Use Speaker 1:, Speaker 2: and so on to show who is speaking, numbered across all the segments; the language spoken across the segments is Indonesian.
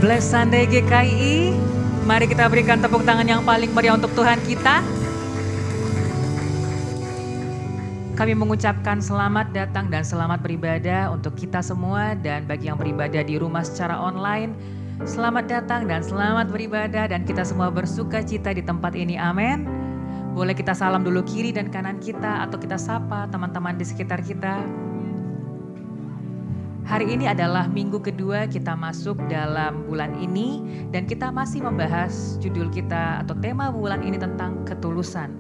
Speaker 1: Bless Sunday GKI. Mari kita berikan tepuk tangan yang paling meriah untuk Tuhan kita. Kami mengucapkan selamat datang dan selamat beribadah untuk kita semua, dan bagi yang beribadah di rumah secara online, selamat datang dan selamat beribadah, dan kita semua bersuka cita di tempat ini, amin. Boleh kita salam dulu kiri dan kanan kita, atau kita sapa teman-teman di sekitar kita. Hari ini adalah minggu kedua kita masuk dalam bulan ini, dan kita masih membahas judul kita atau tema bulan ini tentang ketulusan.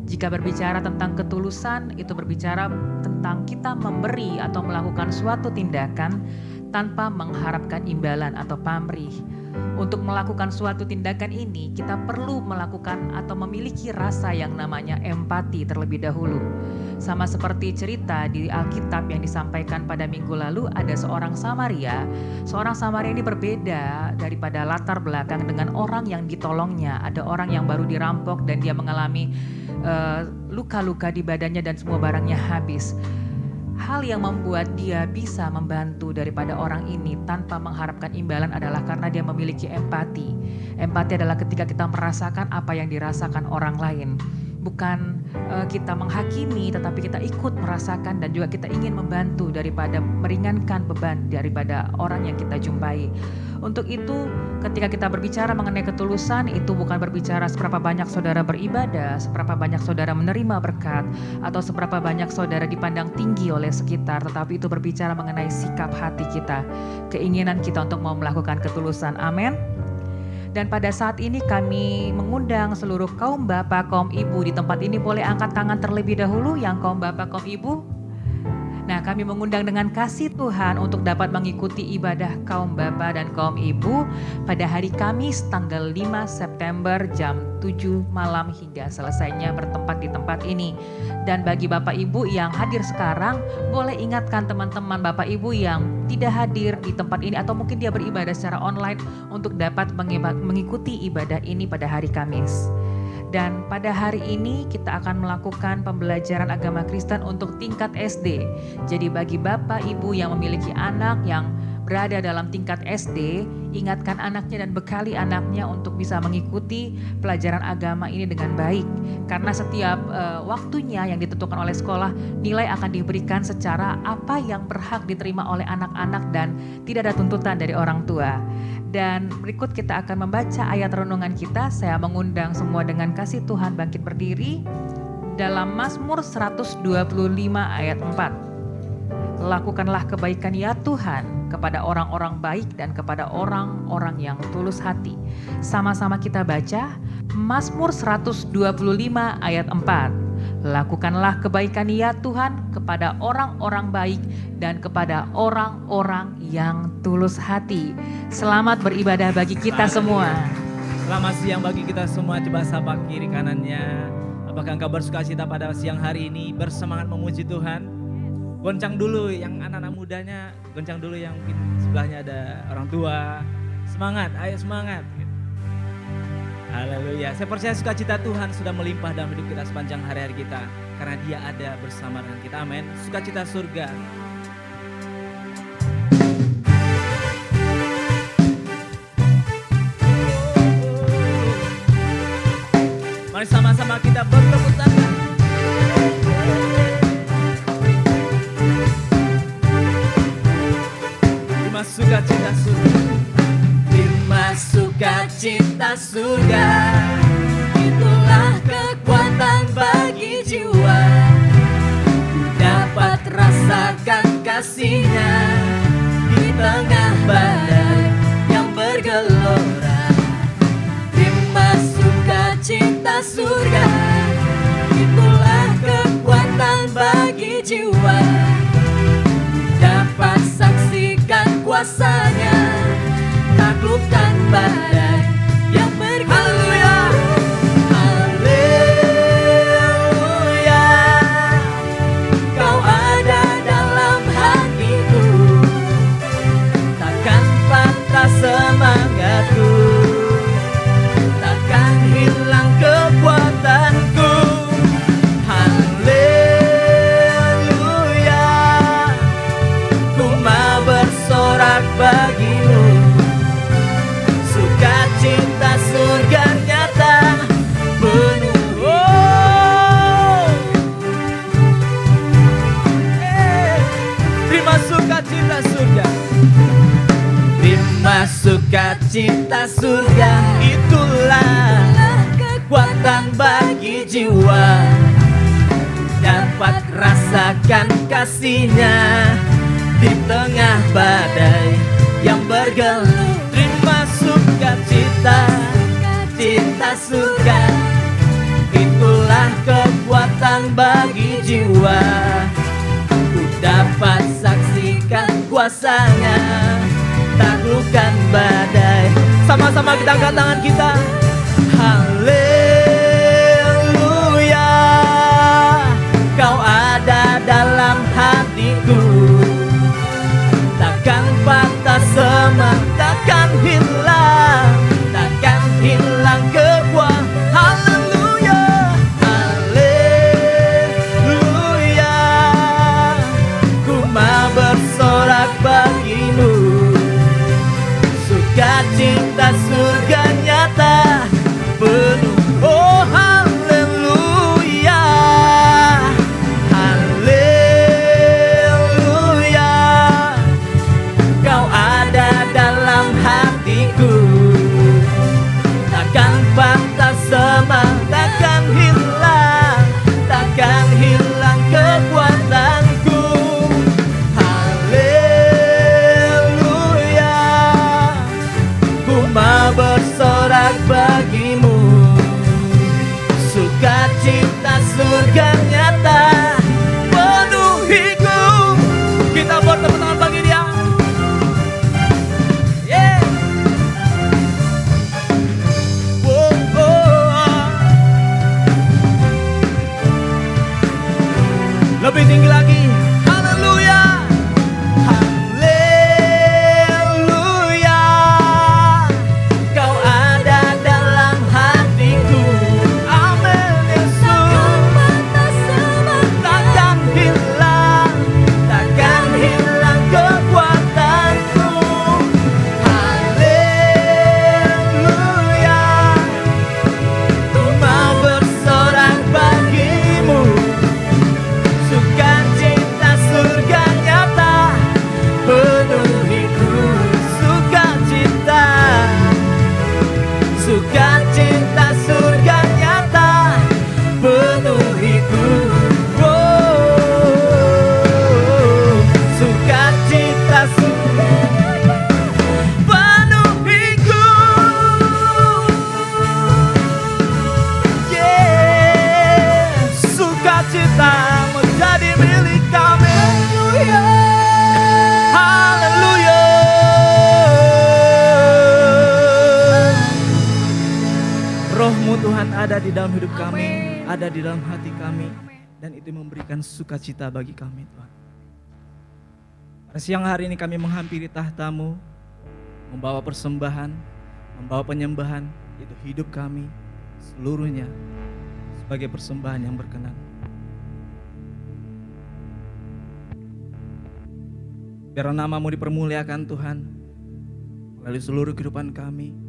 Speaker 1: Jika berbicara tentang ketulusan, itu berbicara tentang kita memberi atau melakukan suatu tindakan tanpa mengharapkan imbalan atau pamrih. Untuk melakukan suatu tindakan ini, kita perlu melakukan atau memiliki rasa yang namanya empati terlebih dahulu. Sama seperti cerita di Alkitab yang disampaikan pada minggu lalu, ada seorang Samaria. Seorang Samaria ini berbeda daripada latar belakang dengan orang yang ditolongnya. Ada orang yang baru dirampok dan dia mengalami luka-luka di badannya dan semua barangnya habis. Hal yang membuat dia bisa membantu daripada orang ini tanpa mengharapkan imbalan adalah karena dia memiliki empati. Empati adalah ketika kita merasakan apa yang dirasakan orang lain. Bukan kita menghakimi, tetapi kita ikut merasakan dan juga kita ingin membantu daripada meringankan beban daripada orang yang kita jumpai. Untuk itu, ketika kita berbicara mengenai ketulusan, itu bukan berbicara seberapa banyak saudara beribadah, seberapa banyak saudara menerima berkat, atau seberapa banyak saudara dipandang tinggi oleh sekitar, tetapi itu berbicara mengenai sikap hati kita, keinginan kita untuk mau melakukan ketulusan. Amin. Dan pada saat ini kami mengundang seluruh kaum bapak, kaum ibu di tempat ini, boleh angkat tangan terlebih dahulu yang kaum bapak, kaum ibu. Nah, kami mengundang dengan kasih Tuhan untuk dapat mengikuti ibadah kaum bapak dan kaum ibu pada hari Kamis tanggal 5 September jam 7 malam hingga selesainya bertempat di tempat ini. Dan bagi bapak ibu yang hadir sekarang, boleh ingatkan teman-teman bapak ibu yang tidak hadir di tempat ini atau mungkin dia beribadah secara online untuk dapat mengikuti ibadah ini pada hari Kamis. Dan pada hari ini kita akan melakukan pembelajaran agama Kristen untuk tingkat SD. Jadi bagi bapak ibu yang memiliki anak yang berada dalam tingkat SD, ingatkan anaknya dan bekali anaknya untuk bisa mengikuti pelajaran agama ini dengan baik. Karena setiap waktunya yang ditentukan oleh sekolah, nilai akan diberikan secara apa yang berhak diterima oleh anak-anak dan tidak ada tuntutan dari orang tua. Dan berikut kita akan membaca ayat renungan kita. Saya mengundang semua dengan kasih Tuhan bangkit berdiri dalam Mazmur 125 ayat 4. Lakukanlah kebaikan ya Tuhan kepada orang-orang baik dan kepada orang-orang yang tulus hati. Sama-sama kita baca Mazmur 125 ayat 4. Lakukanlah kebaikan ya Tuhan kepada orang-orang baik dan kepada orang-orang yang tulus hati. Selamat beribadah bagi kita semua.
Speaker 2: Selamat siang bagi kita semua. Coba sapa kiri kanannya. Apakah engkau bersukacita pada siang hari ini, bersemangat memuji Tuhan? Goncang dulu yang anak-anak mudanya, goncang dulu yang mungkin sebelahnya ada orang tua. Semangat, ayo semangat. Haleluya. Saya percaya sukacita Tuhan sudah melimpah dalam hidup kita sepanjang hari-hari kita. Karena Dia ada bersama dengan kita. Amin. Sukacita surga. Mari sama-sama kita bertepuk tangan. Terima sukacita surga. Sukacita surga, itulah kekuatan bagi jiwa. Ku dapat rasakan kasih-Nya di tengah badai yang bergelora. Terima sukacita surga, itulah kekuatan bagi jiwa. Ku dapat saksikan kuasa-Nya, taklukkan badai yang bergelora. Haleluya, Kau ada dalam hatiku, takkan patah semangatku, takkan hilang kekuatanku. Haleluya, ku mau bersorak bagimu. Sukacita surga itulah kekuatan bagi jiwa, dapat rasakan kasihnya di tengah badai yang bergelut. Terima sukacita, cinta surga, itulah kekuatan bagi jiwa. Ku dapat saksikan kuasanya, taklukkan badai. Sama-sama kita angkat tangan kita. Haleluya, Kau ada dalam hatiku, takkan patah semangat, takkan hilang kekuatan. Haleluya, haleluya, ku mau bersorak bagimu. Sukacita surga nyata penuh. Oh haleluya, haleluya, Kau ada dalam hatiku, takkan patah semangat, takkan hilang kekuatanku. Haleluya, ku mau bersorak bagimu. Sukacita surga nyata penuhiku. Kita buat tepuk tangan bagi dia. Yeah. Oh, oh. Lebih tinggi lagi. Haleluya, haleluya, Kau ada dalam hatiku. Amin Yesus. Takkan hilang kekuatanku. Haleluya, ku mau bersorak bagimu. Sukacita surga nyata penuhiku. Sukacita surga nyata penuhiku. Oh, sukacita surga penuhiku. Yeah, sukacita menjadi milik kami. Haleluya. Roh-Mu Tuhan ada di dalam hidup kami, ada di dalam hati kami, dan itu memberikan sukacita bagi kami Tuhan. Pada siang hari ini kami menghampiri tahta-Mu, membawa persembahan, membawa penyembahan, yaitu hidup kami seluruhnya sebagai persembahan yang berkenan. Biar nama-Mu dipermuliakan Tuhan melalui seluruh kehidupan kami.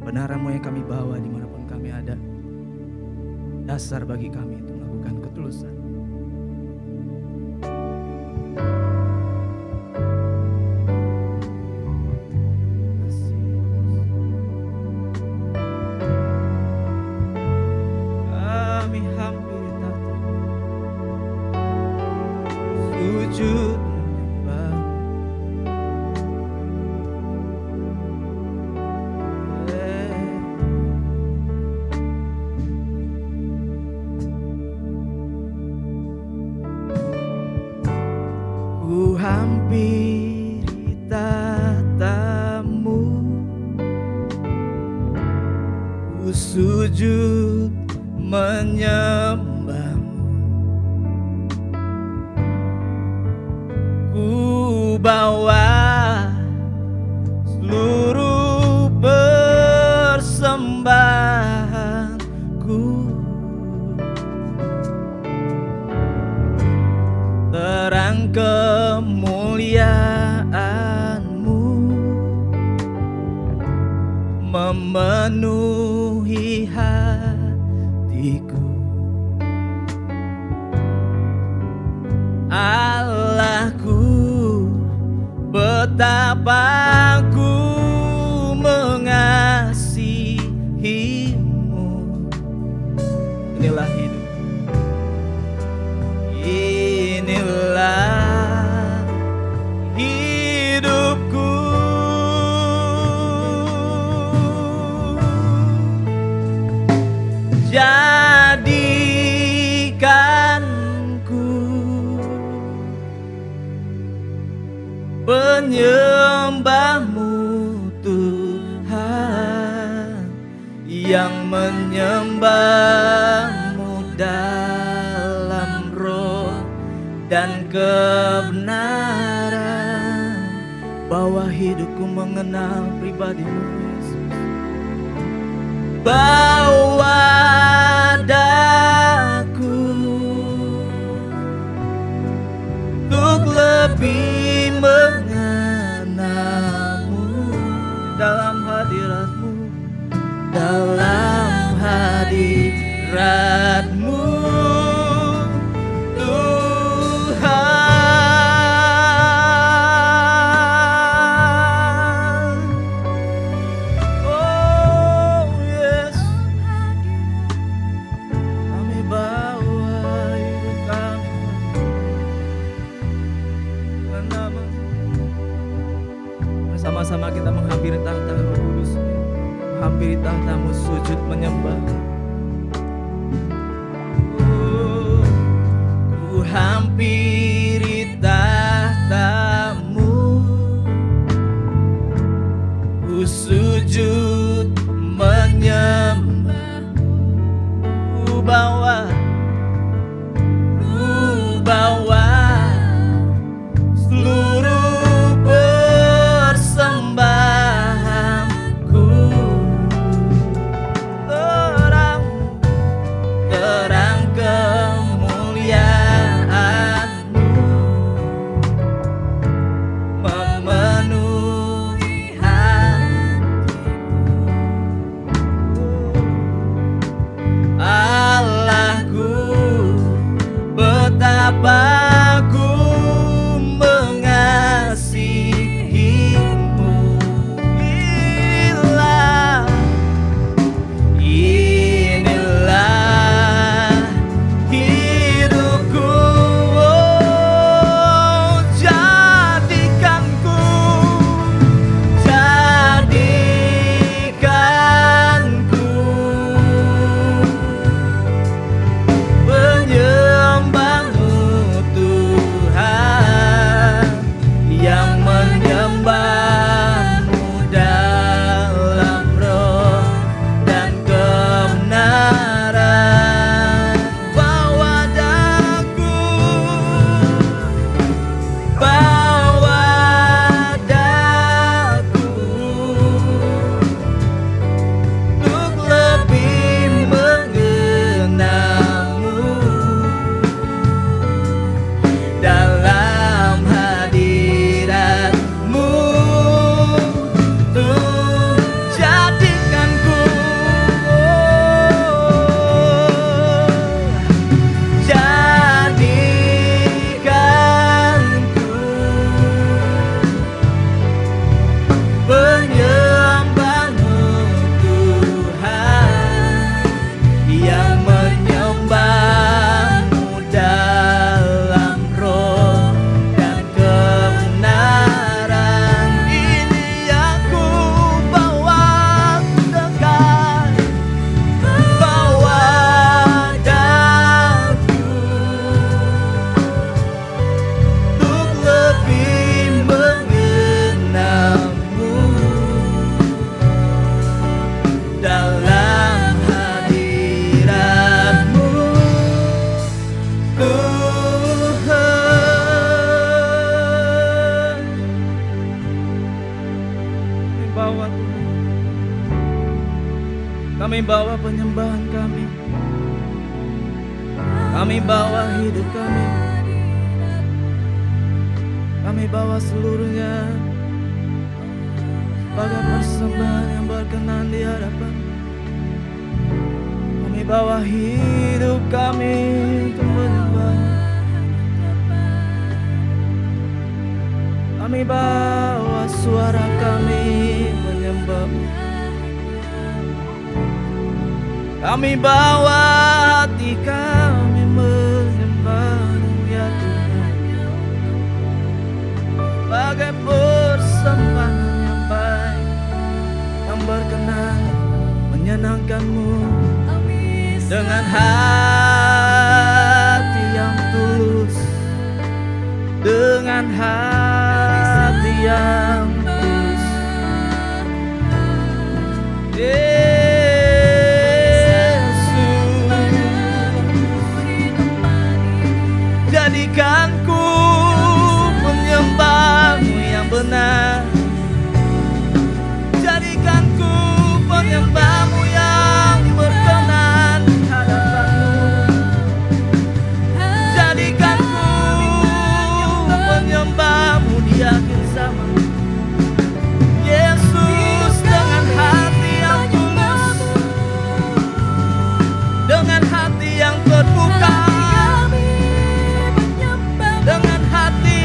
Speaker 2: Kebenaran-Mu yang kami bawa dimanapun kami ada. Dasar bagi kami untuk melakukan ketulusan. Kami hampir tahta, sujud menyembah. Ku hampiri tahta-Mu, ku sujud menyembah-Mu. Ku bawa seluruh persembahanku, terang kemuliaan-Mu memenuhi hatiku. Allahku, betapa ku inilah hidup. Inilah hidupku, jadikanku penyembahmu Tuhan, yang menyembahmu dalam roh dan kebenaran, bahwa hidupku mengenal pribadimu Yesus, bahwa daku untuk lebih mengenalmu dalam hadiratmu, dalam hadiratmu Tuhan. Oh yes, kami bawa hidup kami ke nama. Bersama-sama kita menghampiri tahta Roh Kudus, menghampiri tahtamu, sujud menyembah. Ku hampiri tahtamu, ku sujud menyembah. Ku bawa seluruh persembahanku, terang kemuliaanmu memenuhi hatiku. Allahku, betapa ku mengasihimu. Inilah hidupku, oh, jadikanku penyembahmu Tuhan, yang menyembahmu dalam roh dan kebenaran, bahwa daku untuk lebih mengenalmu dalam hadiratmu tuh, jadikanku, jadikanku penyembahmu Tuhan, yang menyembahmu dalam roh dan kebenaran. Ini aku bawa dekat, bawa daku untuk lebih mengenalmu dalam hadiratmu Tuhan. Kami bawa penyembahan kami, kami bawa hidup kami bawa seluruhnya sebagai persembahan yang berkenan di hadapan. Kami bawa hidup kami untuk menyembah. Kami bawa suara kami menyembah. Kami bawa hati kami menyembah-Mu ya Tuhan, bagai persembahan yang baik, yang berkenan menyenangkan-Mu, dengan hati yang tulus, dengan hati yang tulus. Jadikanku penyembah-Mu yang benar, jadikanku penyembah-Mu yang berkenan di hadapan-Mu, jadikanku penyembah-Mu di akhir zaman. Yesus, dengan hati yang tulus, dengan hati yang terbuka, dengan hati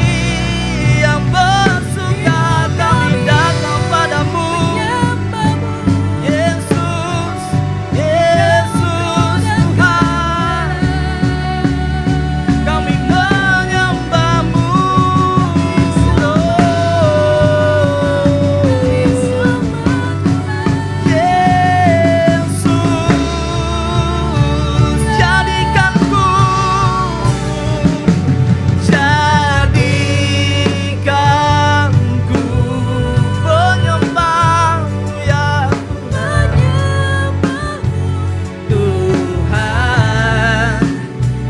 Speaker 2: yang bersuka, kami datang padamu. Yesus, Yesus Tuhan, kami menyembah-Mu. Yesus, jadikanku penyembah-Mu ya Tuhan,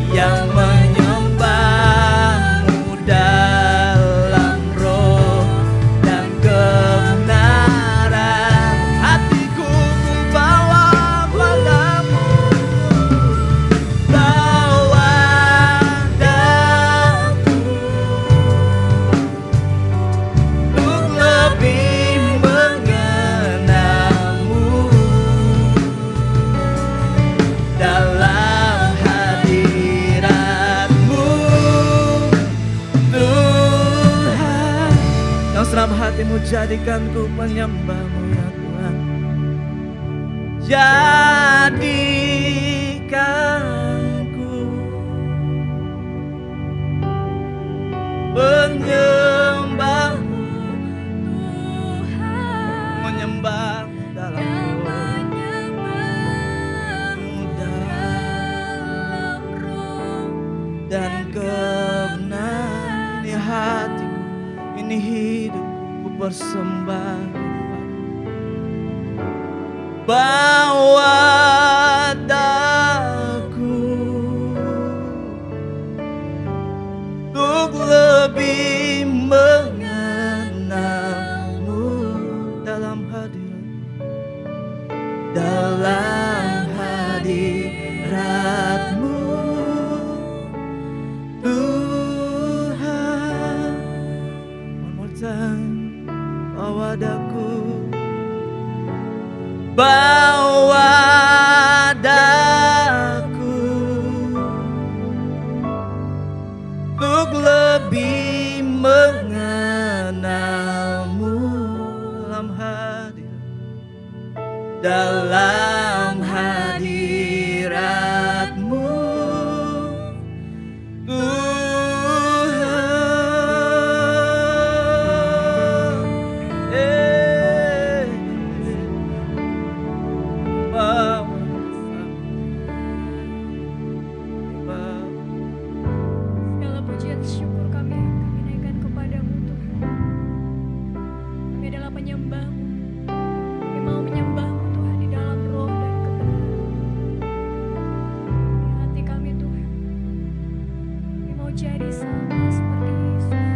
Speaker 2: yang menyembah-Mu dalam roh dan kebenaran. Hatiku ku bawa padamu, bawa daku untuk lebih mengenal-Mu dalam hadirat-Mu, Tuhan. Yang seram hatimu, jadikanku penyembah-Mu ya Tuhan, jadikanku penyembah-Mu, menyembah-Mu dalam roh dan kebenaran. Ini hatiku, ini hidupku, ku persembahkan. Bawa daku untuk lebih mengenal-Mu dalam hadirat-Mu, Tuhan. One more time. Bawa daku, bawa daku untuk lebih mengenal-Mu dalam hadirat-Mu,
Speaker 3: Segala pujian syukur kami naikkan kepadamu Tuhan. Kami adalah penyembah-Mu. Kami mau menyembah-Mu Tuhan di dalam roh dan kebenaran. Di hati kami Tuhan. Kami mau jadi sama seperti Yesus.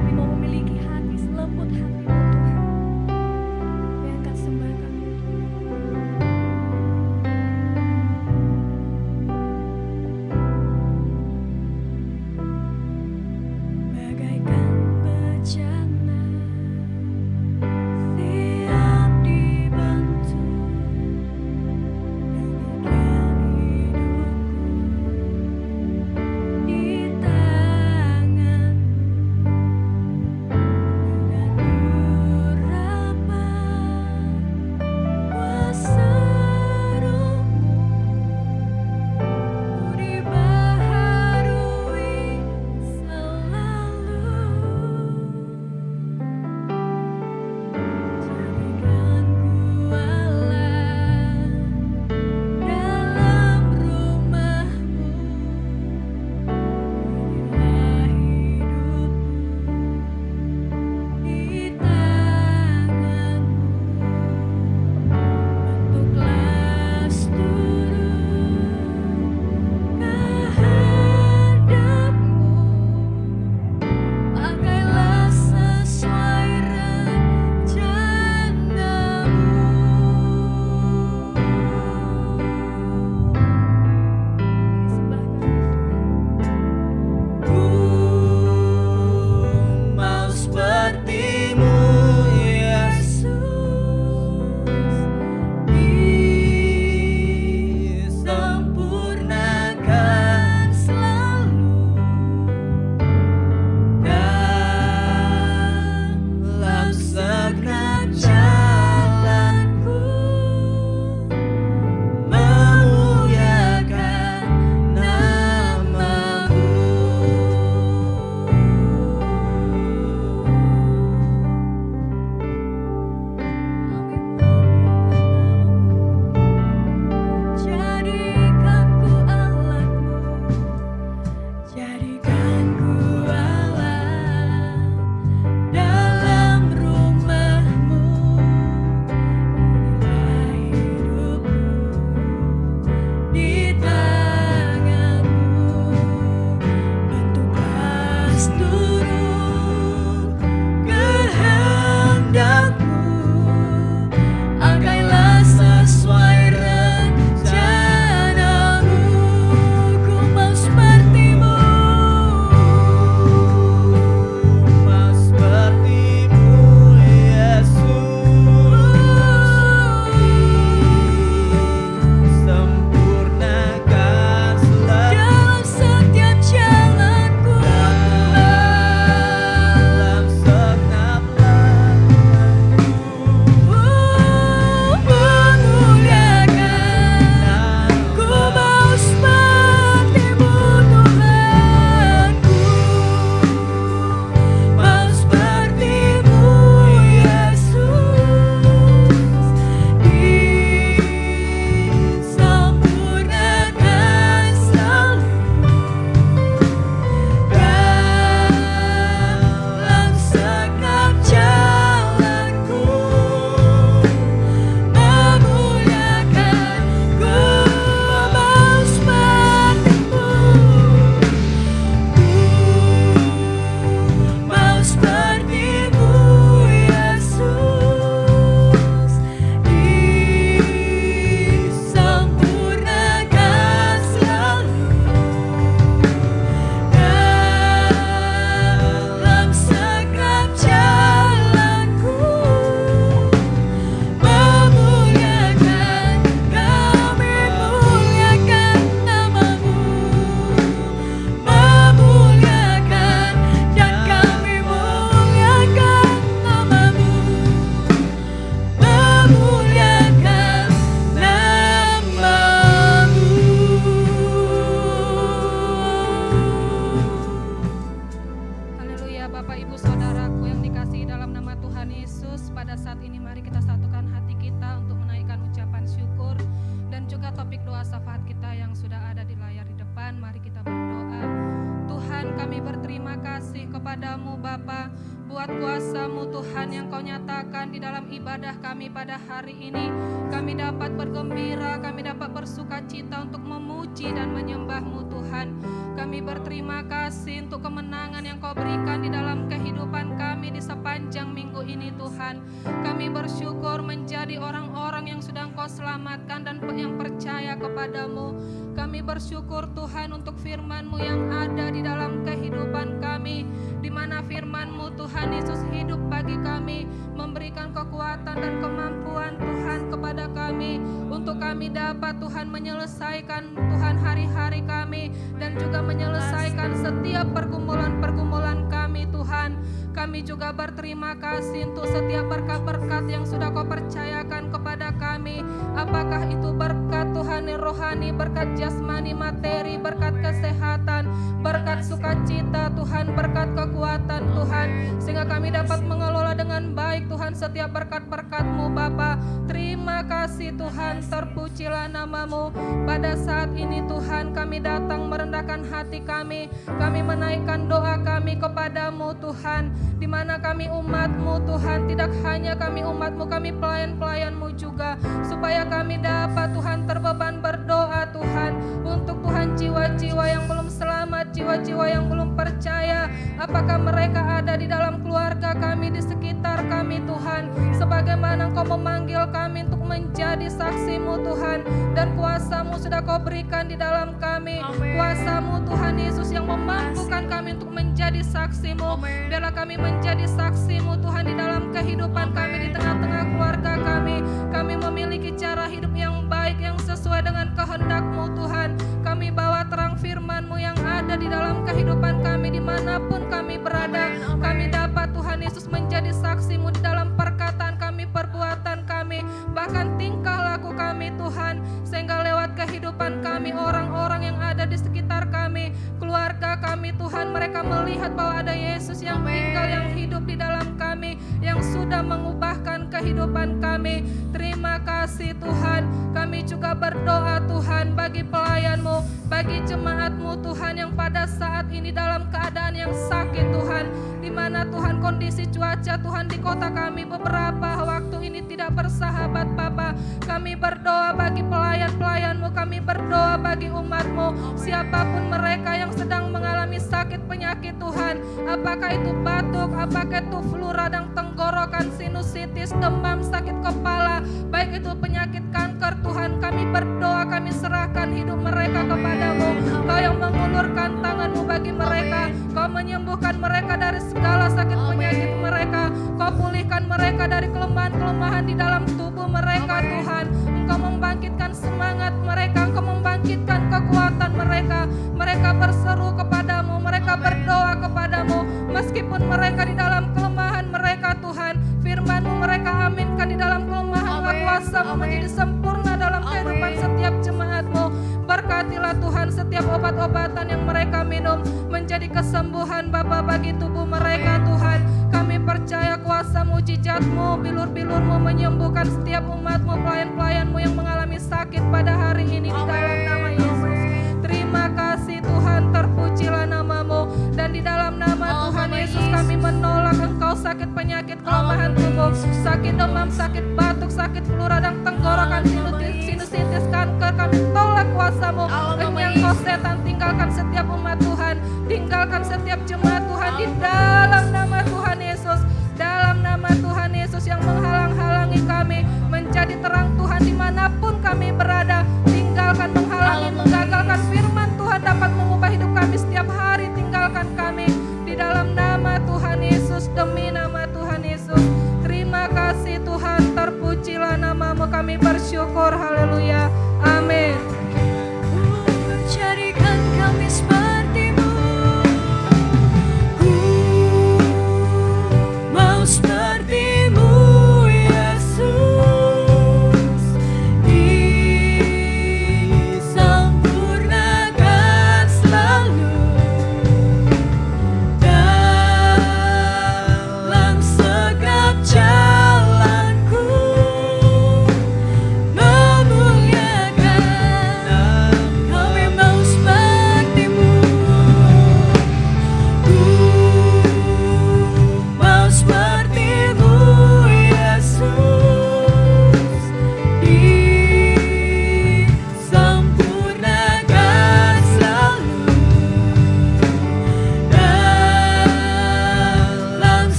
Speaker 3: Kami mau memiliki hati selembut hati-Mu Tuhan. Kami akan sembahkan bagaikan bejana siap dibantu demikian hidupku di
Speaker 4: doa syafaat kita yang sudah ada di layar di depan. Mari kita berdoa. Tuhan, kami berterima kasih kepadamu Bapa, buat kuasa-Mu Tuhan yang Kau nyatakan di dalam ibadah kami pada hari ini. Kami dapat bergembira, kami dapat bersuka cita untuk memuji dan menyembah-Mu Tuhan. Kami berterima kasih untuk kemenangan yang Kau berikan di dalam kehidupan kami di sepanjang minggu ini Tuhan. Kami bersyukur menjadi orang-orang yang sudah Kau selamatkan dan yang percaya kepadamu. Kami bersyukur Tuhan untuk firman-Mu yang ada di dalam kehidupan kami, di mana firman-Mu Tuhan Yesus hidup bagi kami, memberikan kekuatan dan kemampuan Tuhan kepada kami, untuk kami dapat Tuhan menyelesaikan Tuhan hari-hari kami, dan juga menyelesaikan setiap pergumulan-pergumulan kami Tuhan. Kami juga berterima kasih untuk setiap berkat-berkat yang sudah Kau percayakan kepada kami. Apakah itu berkat Tuhan yang rohani, berkat jasmani, materi, berkat kesehatan, berkat sukacita Tuhan, berkat kekuatan Tuhan, sehingga kami dapat mengelola dengan baik Tuhan setiap berkat-berkat-Mu Bapa. Terima kasih Tuhan, terpujilah nama-Mu. Pada saat ini Tuhan, kami datang merendahkan hati kami menaikkan doa kami kepadamu Tuhan, di mana kami umat-Mu Tuhan, tidak hanya kami umat-Mu, kami pelayan-pelayan-Mu juga, supaya kami dapat Tuhan terbeban berdoa Tuhan, untuk Tuhan jiwa-jiwa yang belum selamat, jiwa-jiwa yang belum percaya, apakah mereka ada di dalam keluarga kami, di sekitar kami Tuhan, sebagaimana Engkau memanggil kami untuk menjadi saksi-Mu Tuhan, dan kuasa-Mu sudah Kau berikan di dalam kami. Kuasa-Mu Tuhan Yesus yang memampukan kami untuk menjadi saksi-Mu. Biarlah kami menjadi saksi-Mu Tuhan di dalam kehidupan kami, di tengah-tengah keluarga kami. Kami memiliki cara hidup yang baik, yang sesuai dengan kehendak-Mu Tuhan. Kami bawa terang firman-Mu yang ada di dalam kehidupan kami, dimanapun kami berada. Kami dapat Tuhan Yesus menjadi saksi-Mu di dalam perkataan kami, perbuatan kami, bahkan tingkah laku kami Tuhan, sehingga lewat kehidupan kami, orang-orang yang ada di sekitar kami, keluarga kami Tuhan, mereka melihat bahwa ada Yesus yang tinggal, yang hidup di dalam kami, yang sudah mengubahkan kehidupan kami. Terima kasih Tuhan. Kami juga berdoa Tuhan bagi pelayan-Mu, bagi jemaat-Mu Tuhan yang pada saat ini dalam keadaan yang sakit Tuhan, di mana Tuhan kondisi cuaca Tuhan di kota kami beberapa waktu ini tidak bersahabat Bapa. Kami berdoa bagi pelayan-pelayan-Mu, kami berdoa bagi umat-Mu, siapapun mereka yang sedang mengalami sakit penyakit Tuhan, apakah itu batuk, apakah itu flu, radang tenggorokan, sinusitis, demam, sakit kepala, baik itu penyakit kanker Tuhan, kami berdoa, kami serahkan hidup mereka kepadamu. Kau yang mengulurkan tangan-Mu bagi mereka, Kau menyembuhkan mereka dari segala sakit penyakit mereka, Kau pulihkan mereka dari kelemahan-kelemahan di dalam tubuh mereka Tuhan. Engkau membangkitkan semangat mereka, Engkau membangkitkan kekuatan mereka. Mereka berseru kepadamu, mereka berdoa kepadamu, meskipun mereka di dalam kelemahan mereka Tuhan, firman-Mu mereka aminkan di dalam kelemahan, kuasa-Mu menjadi sempurna dalam kehidupan setiap jemaat-Mu. Berkatilah Tuhan setiap obat-obatan yang mereka minum menjadi kesembuhan Bapa bagi tubuh mereka Tuhan. Kami percaya kuasa mujizat-Mu, bilur-bilur-Mu menyembuhkan setiap umat-Mu, pelayan-pelayan-Mu yang mengalami sakit pada hari ini di dalam nama Yesus. Terima kasih Tuhan, terpujilah nama-Mu, dan di dalam nama Tuhan Yesus kami menolak Engkau sakit penyakit kelemahan tubuh, sakit demam, sakit batuk, sakit flu, radang tenggorokan, sinusitis, kanker, kami tolak kuasa-Mu. Kenyang kau setan, tinggalkan setiap umat Tuhan, tinggalkan setiap jemaat Tuhan di dalam nama Tuhan Yesus. Dalam nama Tuhan Yesus yang menghalang-halangi kami menjadi terang Tuhan dimanapun kami berada, tinggalkan, menghalangi, menggagalkan firman Tuhan dapat mengubah hidup kami setiap hari, tinggalkan kami di dalam nama Tuhan Yesus, demi nama Tuhan Yesus. Terima kasih Tuhan, terpujilah nama-Mu, kami bersyukur, haleluya, amin.
Speaker 3: Jadikan kami seperti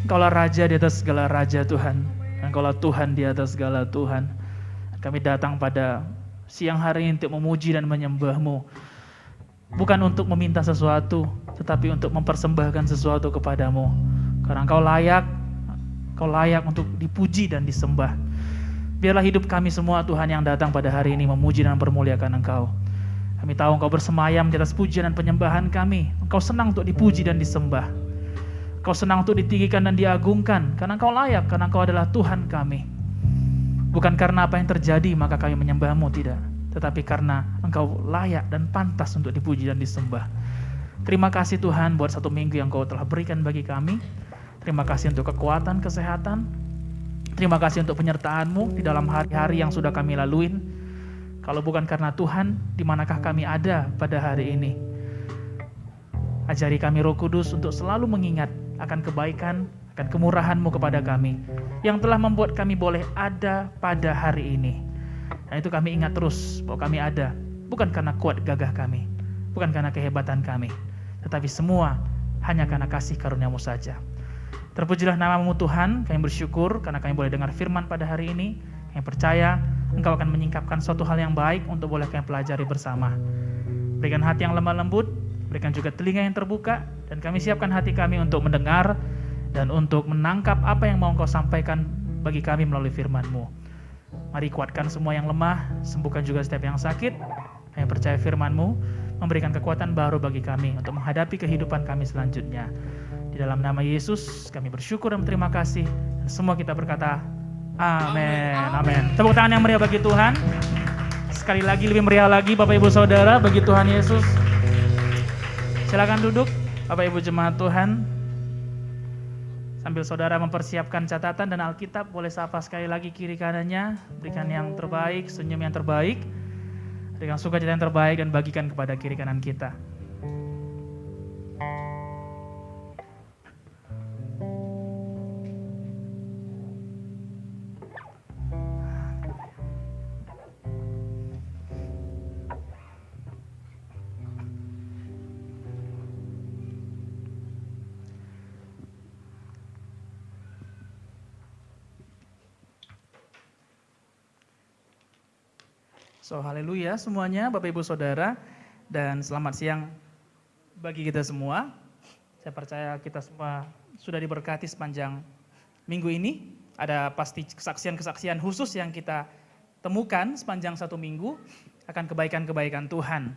Speaker 5: Engkaulah Raja di atas segala Raja Tuhan. Engkaulah Tuhan di atas segala Tuhan. Kami datang pada siang hari ini untuk memuji dan menyembah-Mu. Bukan untuk meminta sesuatu, tetapi untuk mempersembahkan sesuatu kepadamu. Karena Engkau layak untuk dipuji dan disembah. Biarlah hidup kami semua Tuhan yang datang pada hari ini memuji dan mempermuliakan Engkau. Kami tahu Engkau bersemayam di atas pujian dan penyembahan kami. Engkau senang untuk dipuji dan disembah. Engkau senang untuk ditinggikan dan diagungkan. Karena Engkau layak, karena Engkau adalah Tuhan kami. Bukan karena apa yang terjadi maka kami menyembah-Mu, tidak. Tetapi karena Engkau layak dan pantas untuk dipuji dan disembah. Terima kasih Tuhan buat 1 minggu yang Engkau telah berikan bagi kami. Terima kasih untuk kekuatan, kesehatan. Terima kasih untuk penyertaan-Mu di dalam hari-hari yang sudah kami laluin. Kalau bukan karena Tuhan, di manakah kami ada pada hari ini? Ajari kami Roh Kudus untuk selalu mengingat akan kebaikan, akan kemurahan-Mu kepada kami, yang telah membuat kami boleh ada pada hari ini. Dan itu kami ingat terus bahwa kami ada, bukan karena kuat gagah kami, bukan karena kehebatan kami, tetapi semua hanya karena kasih karunia-Mu saja. Terpujilah nama-Mu Tuhan, kami bersyukur karena kami boleh dengar firman pada hari ini. Kami percaya Engkau akan menyingkapkan suatu hal yang baik untuk boleh kami pelajari bersama. Berikan hati yang lemah lembut, berikan juga telinga yang terbuka, dan kami siapkan hati kami untuk mendengar dan untuk menangkap apa yang mau Engkau sampaikan bagi kami melalui firman-Mu. Mari kuatkan semua yang lemah, sembuhkan juga setiap yang sakit. Kami percaya firman-Mu memberikan kekuatan baru bagi kami untuk menghadapi kehidupan kami selanjutnya. Di dalam nama Yesus kami bersyukur dan berterima kasih. Dan semua kita berkata amin. Amin. Tepuk tangan yang meriah bagi Tuhan. Sekali lagi lebih meriah lagi Bapak Ibu Saudara bagi Tuhan Yesus. Silakan duduk Bapak Ibu jemaat Tuhan. Sambil saudara mempersiapkan catatan dan Alkitab, boleh sapa sekali lagi kiri kanannya. Berikan yang terbaik, senyum yang terbaik. Berikan sukacita yang terbaik dan bagikan kepada kiri kanan kita. So, haleluya semuanya Bapak Ibu Saudara, dan selamat siang bagi kita semua. Saya percaya kita semua sudah diberkati sepanjang minggu ini. Ada pasti kesaksian-kesaksian khusus yang kita temukan sepanjang 1 minggu akan kebaikan-kebaikan Tuhan.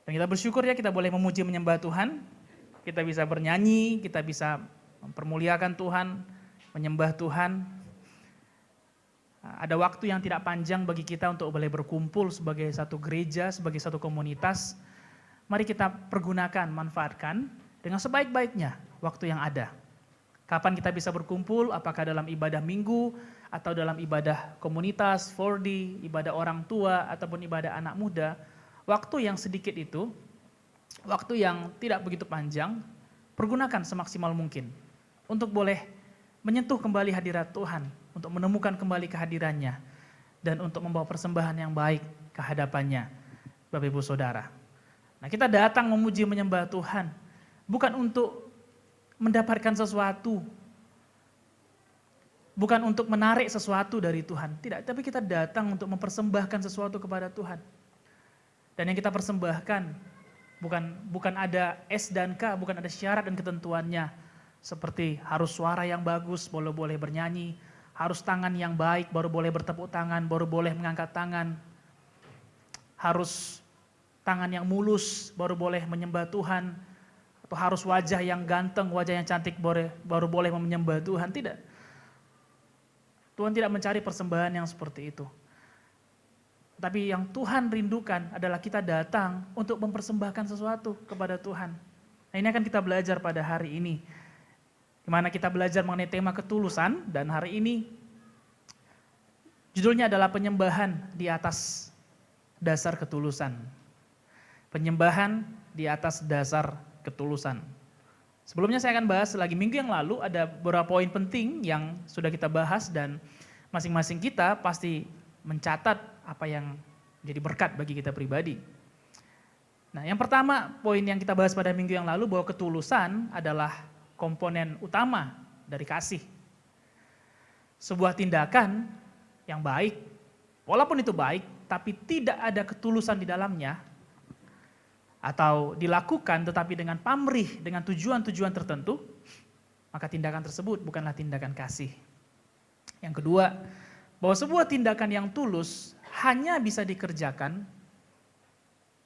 Speaker 5: Dan kita bersyukur ya kita boleh memuji menyembah Tuhan. Kita bisa bernyanyi, kita bisa mempermuliakan Tuhan, menyembah Tuhan. Ada waktu yang tidak panjang bagi kita untuk boleh berkumpul sebagai satu gereja, sebagai satu komunitas. Mari kita pergunakan, manfaatkan dengan sebaik-baiknya waktu yang ada. Kapan kita bisa berkumpul, apakah dalam ibadah minggu, atau dalam ibadah komunitas, 4D, ibadah orang tua, ataupun ibadah anak muda. Waktu yang sedikit itu, waktu yang tidak begitu panjang, pergunakan semaksimal mungkin untuk boleh menyentuh kembali hadirat Tuhan, untuk menemukan kembali kehadirannya, dan untuk membawa persembahan yang baik ke hadapannya, Bapak Ibu Saudara. Nah, kita datang memuji menyembah Tuhan, bukan untuk mendapatkan sesuatu, bukan untuk menarik sesuatu dari Tuhan, tidak, tapi kita datang untuk mempersembahkan sesuatu kepada Tuhan. Dan yang kita persembahkan, bukan ada S dan K, bukan ada syarat dan ketentuannya, seperti harus suara yang bagus, baru boleh bernyanyi, harus tangan yang baik, baru boleh bertepuk tangan, baru boleh mengangkat tangan. Harus tangan yang mulus, baru boleh menyembah Tuhan. Atau harus wajah yang ganteng, wajah yang cantik, baru boleh menyembah Tuhan. Tidak. Tuhan tidak mencari persembahan yang seperti itu. Tapi yang Tuhan rindukan adalah kita datang untuk mempersembahkan sesuatu kepada Tuhan. Nah, ini akan kita belajar pada hari ini. Di mana kita belajar mengenai tema ketulusan, dan hari ini judulnya adalah penyembahan di atas dasar ketulusan. Penyembahan di atas dasar ketulusan. Sebelumnya saya akan bahas lagi, minggu yang lalu ada beberapa poin penting yang sudah kita bahas, dan masing-masing kita pasti mencatat apa yang jadi berkat bagi kita pribadi. Nah, yang pertama poin yang kita bahas pada minggu yang lalu bahwa ketulusan adalah komponen utama dari kasih. Sebuah tindakan yang baik, walaupun itu baik, tapi tidak ada ketulusan di dalamnya, atau dilakukan tetapi dengan pamrih, dengan tujuan-tujuan tertentu, maka tindakan tersebut bukanlah tindakan kasih. Yang kedua, bahwa sebuah tindakan yang tulus hanya bisa dikerjakan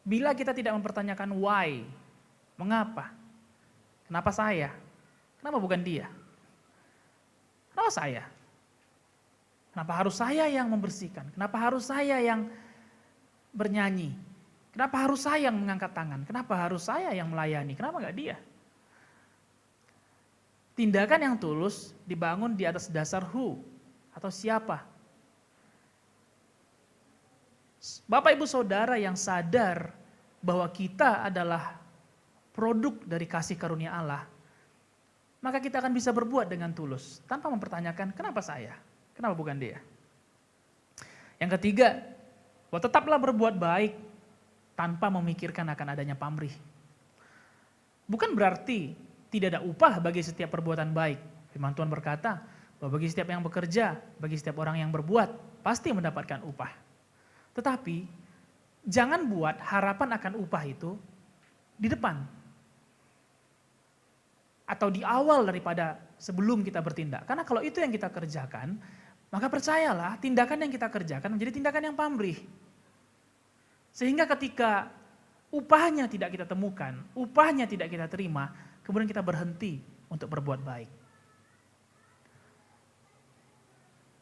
Speaker 5: bila kita tidak mempertanyakan why, mengapa, kenapa saya, kenapa bukan dia, kenapa saya, kenapa harus saya yang membersihkan, kenapa harus saya yang bernyanyi, kenapa harus saya yang mengangkat tangan, kenapa harus saya yang melayani, kenapa nggak dia. Tindakan yang tulus dibangun di atas dasar who, atau siapa. Bapak Ibu Saudara yang sadar bahwa kita adalah produk dari kasih karunia Allah, maka kita akan bisa berbuat dengan tulus tanpa mempertanyakan kenapa saya, kenapa bukan dia. Yang ketiga, bahwa tetaplah berbuat baik tanpa memikirkan akan adanya pamrih. Bukan berarti tidak ada upah bagi setiap perbuatan baik. Firman Tuhan berkata bahwa bagi setiap yang bekerja, bagi setiap orang yang berbuat, pasti mendapatkan upah. Tetapi jangan buat harapan akan upah itu di depan atau di awal daripada sebelum kita bertindak. Karena kalau itu yang kita kerjakan, maka percayalah tindakan yang kita kerjakan menjadi tindakan yang pamrih. Sehingga ketika upahnya tidak kita temukan, upahnya tidak kita terima, kemudian kita berhenti untuk berbuat baik.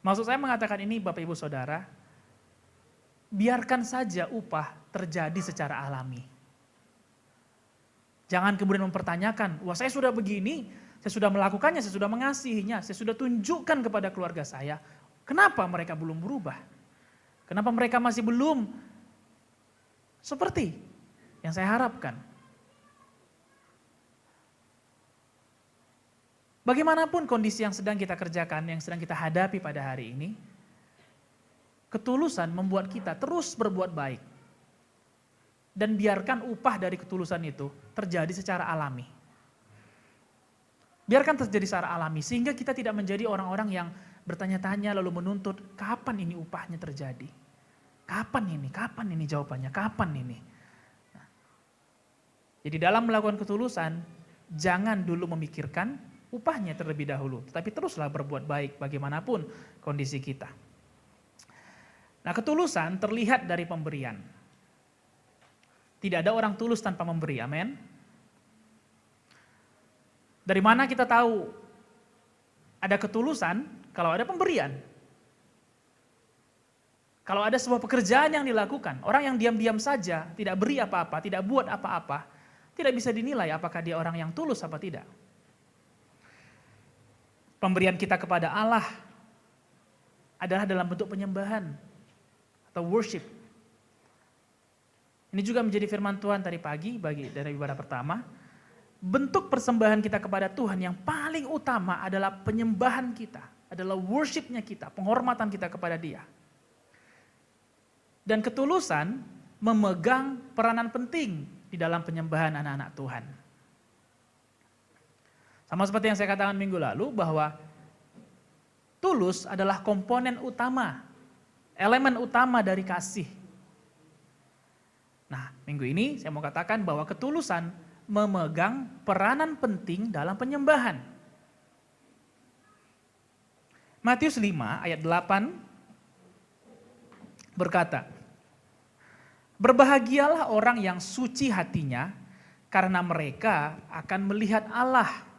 Speaker 5: Maksud saya mengatakan ini Bapak Ibu Saudara, biarkan saja upah terjadi secara alami. Jangan kemudian mempertanyakan, wah saya sudah begini, saya sudah melakukannya, saya sudah mengasihinya, saya sudah tunjukkan kepada keluarga saya, kenapa mereka belum berubah? Kenapa mereka masih belum seperti yang saya harapkan? Bagaimanapun kondisi yang sedang kita kerjakan, yang sedang kita hadapi pada hari ini, ketulusan membuat kita terus berbuat baik. Dan biarkan upah dari ketulusan itu terjadi secara alami. Biarkan terjadi secara alami, sehingga kita tidak menjadi orang-orang yang bertanya-tanya lalu menuntut, kapan ini upahnya terjadi? Kapan ini jawabannya, kapan ini? Nah, jadi dalam melakukan ketulusan, jangan dulu memikirkan upahnya terlebih dahulu, tetapi teruslah berbuat baik bagaimanapun kondisi kita. Nah, ketulusan terlihat dari pemberian. Tidak ada orang tulus tanpa memberi, amin. Dari mana kita tahu ada ketulusan? Kalau ada pemberian. Kalau ada sebuah pekerjaan yang dilakukan, orang yang diam-diam saja, tidak beri apa-apa, tidak buat apa-apa, tidak bisa dinilai apakah dia orang yang tulus apa tidak. Pemberian kita kepada Allah adalah dalam bentuk penyembahan atau worship. Ini juga menjadi firman Tuhan tadi pagi dari ibadah pertama. Bentuk persembahan kita kepada Tuhan yang paling utama adalah penyembahan kita, adalah worshipnya kita, penghormatan kita kepada Dia. Dan ketulusan memegang peranan penting di dalam penyembahan anak-anak Tuhan. Sama seperti yang saya katakan minggu lalu bahwa tulus adalah komponen utama, elemen utama dari kasih. Nah, minggu ini saya mau katakan bahwa ketulusan memegang peranan penting dalam penyembahan. Matius 5 ayat 8 berkata, "Berbahagialah orang yang suci hatinya, karena mereka akan melihat Allah."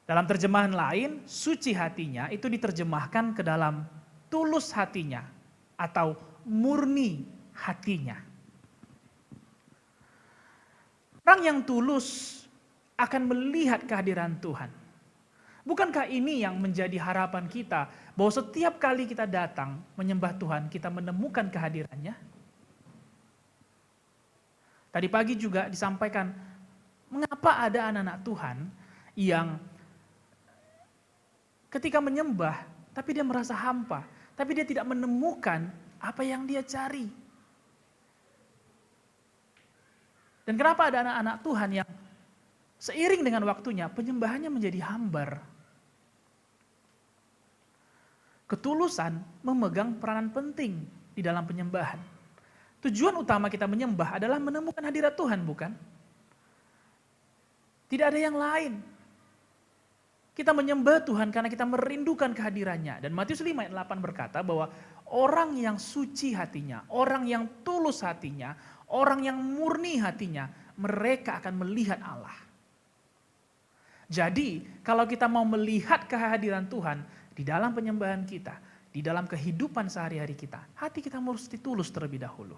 Speaker 5: Dalam terjemahan lain, suci hatinya itu diterjemahkan ke dalam tulus hatinya atau murni hatinya. Orang yang tulus akan melihat kehadiran Tuhan. Bukankah ini yang menjadi harapan kita, bahwa setiap kali kita datang menyembah Tuhan, kita menemukan kehadirannya? Tadi pagi juga disampaikan, mengapa ada anak-anak Tuhan yang ketika menyembah, tapi dia merasa hampa, tapi dia tidak menemukan apa yang dia cari. Dan kenapa ada anak-anak Tuhan yang Seiring dengan waktunya, penyembahannya menjadi hambar. Ketulusan memegang peranan penting di dalam penyembahan. Tujuan utama kita menyembah adalah menemukan hadirat Tuhan, bukan? Tidak ada yang lain. Kita menyembah Tuhan karena kita merindukan kehadirannya. Dan Matius 5 ayat 8 berkata bahwa orang yang suci hatinya, orang yang tulus hatinya, orang yang murni hatinya, mereka akan melihat Allah. Jadi, kalau kita mau melihat kehadiran Tuhan di dalam penyembahan kita, di dalam kehidupan sehari-hari kita, hati kita mesti tulus terlebih dahulu.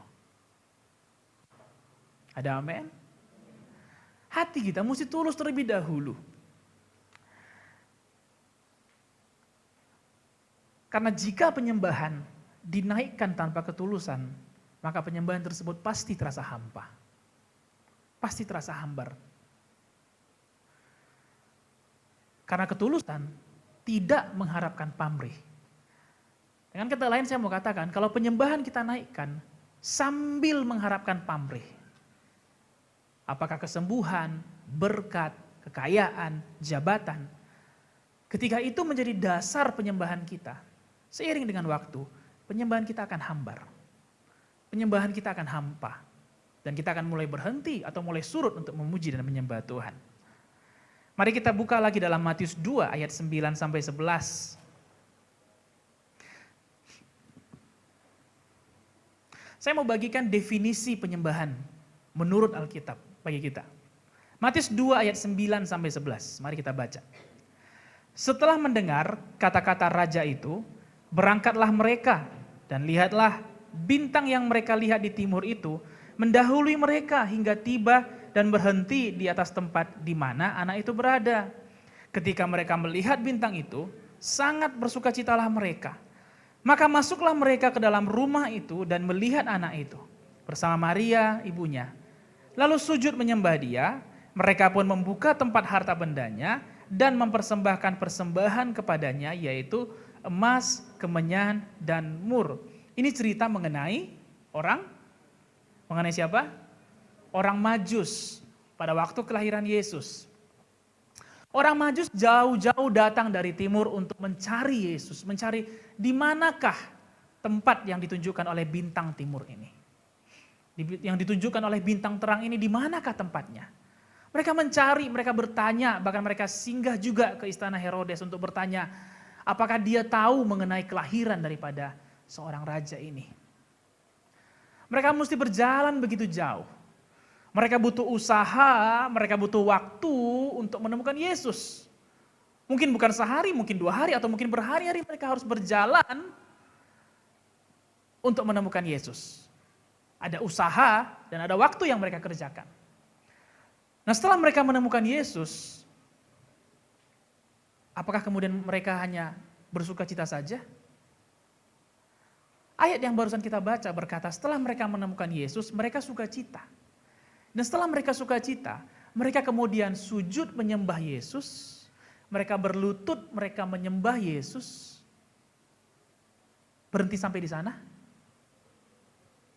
Speaker 5: Ada amin? Hati kita mesti tulus terlebih dahulu. Karena jika penyembahan dinaikkan tanpa ketulusan, maka penyembahan tersebut pasti terasa hampa. Pasti terasa hambar. Karena ketulusan tidak mengharapkan pamrih. Dengan kata lain saya mau katakan, kalau penyembahan kita naikkan sambil mengharapkan pamrih. Apakah kesembuhan, berkat, kekayaan, jabatan. Ketika itu menjadi dasar penyembahan kita, seiring dengan waktu, penyembahan kita akan hambar. Penyembahan kita akan hampa. Dan kita akan mulai berhenti atau mulai surut untuk memuji dan menyembah Tuhan. Mari kita buka lagi dalam Matius 2 ayat 9 sampai 11. Saya mau bagikan definisi penyembahan menurut Alkitab bagi kita. Matius 2 ayat 9 sampai 11. Mari kita baca. Setelah mendengar kata-kata raja itu, berangkatlah mereka dan lihatlah bintang yang mereka lihat di timur itu mendahului mereka hingga tiba dan berhenti di atas tempat di mana anak itu berada. Ketika mereka melihat bintang itu, sangat bersukacitalah mereka. Maka masuklah mereka ke dalam rumah itu dan melihat anak itu bersama Maria ibunya. Lalu sujud menyembah dia, mereka pun membuka tempat harta bendanya dan mempersembahkan persembahan kepadanya, yaitu emas, kemenyan, dan mur. Ini cerita mengenai mengenai siapa? Orang Majus pada waktu kelahiran Yesus. Orang Majus jauh-jauh datang dari timur untuk mencari Yesus, mencari di manakah tempat yang ditunjukkan oleh bintang timur ini. Yang ditunjukkan oleh bintang terang ini, di manakah tempatnya? Mereka mencari, mereka bertanya, bahkan mereka singgah juga ke istana Herodes untuk bertanya, apakah dia tahu mengenai kelahiran daripada seorang raja ini. Mereka mesti berjalan begitu jauh. Mereka butuh usaha, mereka butuh waktu untuk menemukan Yesus. Mungkin bukan sehari, mungkin 2 hari, atau mungkin berhari-hari mereka harus berjalan untuk menemukan Yesus. Ada usaha dan ada waktu yang mereka kerjakan. Nah, setelah mereka menemukan Yesus, apakah kemudian mereka hanya bersukacita saja? Ayat yang barusan kita baca berkata, setelah mereka menemukan Yesus, mereka sukacita. Dan setelah mereka sukacita, mereka kemudian sujud menyembah Yesus, mereka berlutut, mereka menyembah Yesus. Berhenti sampai di sana?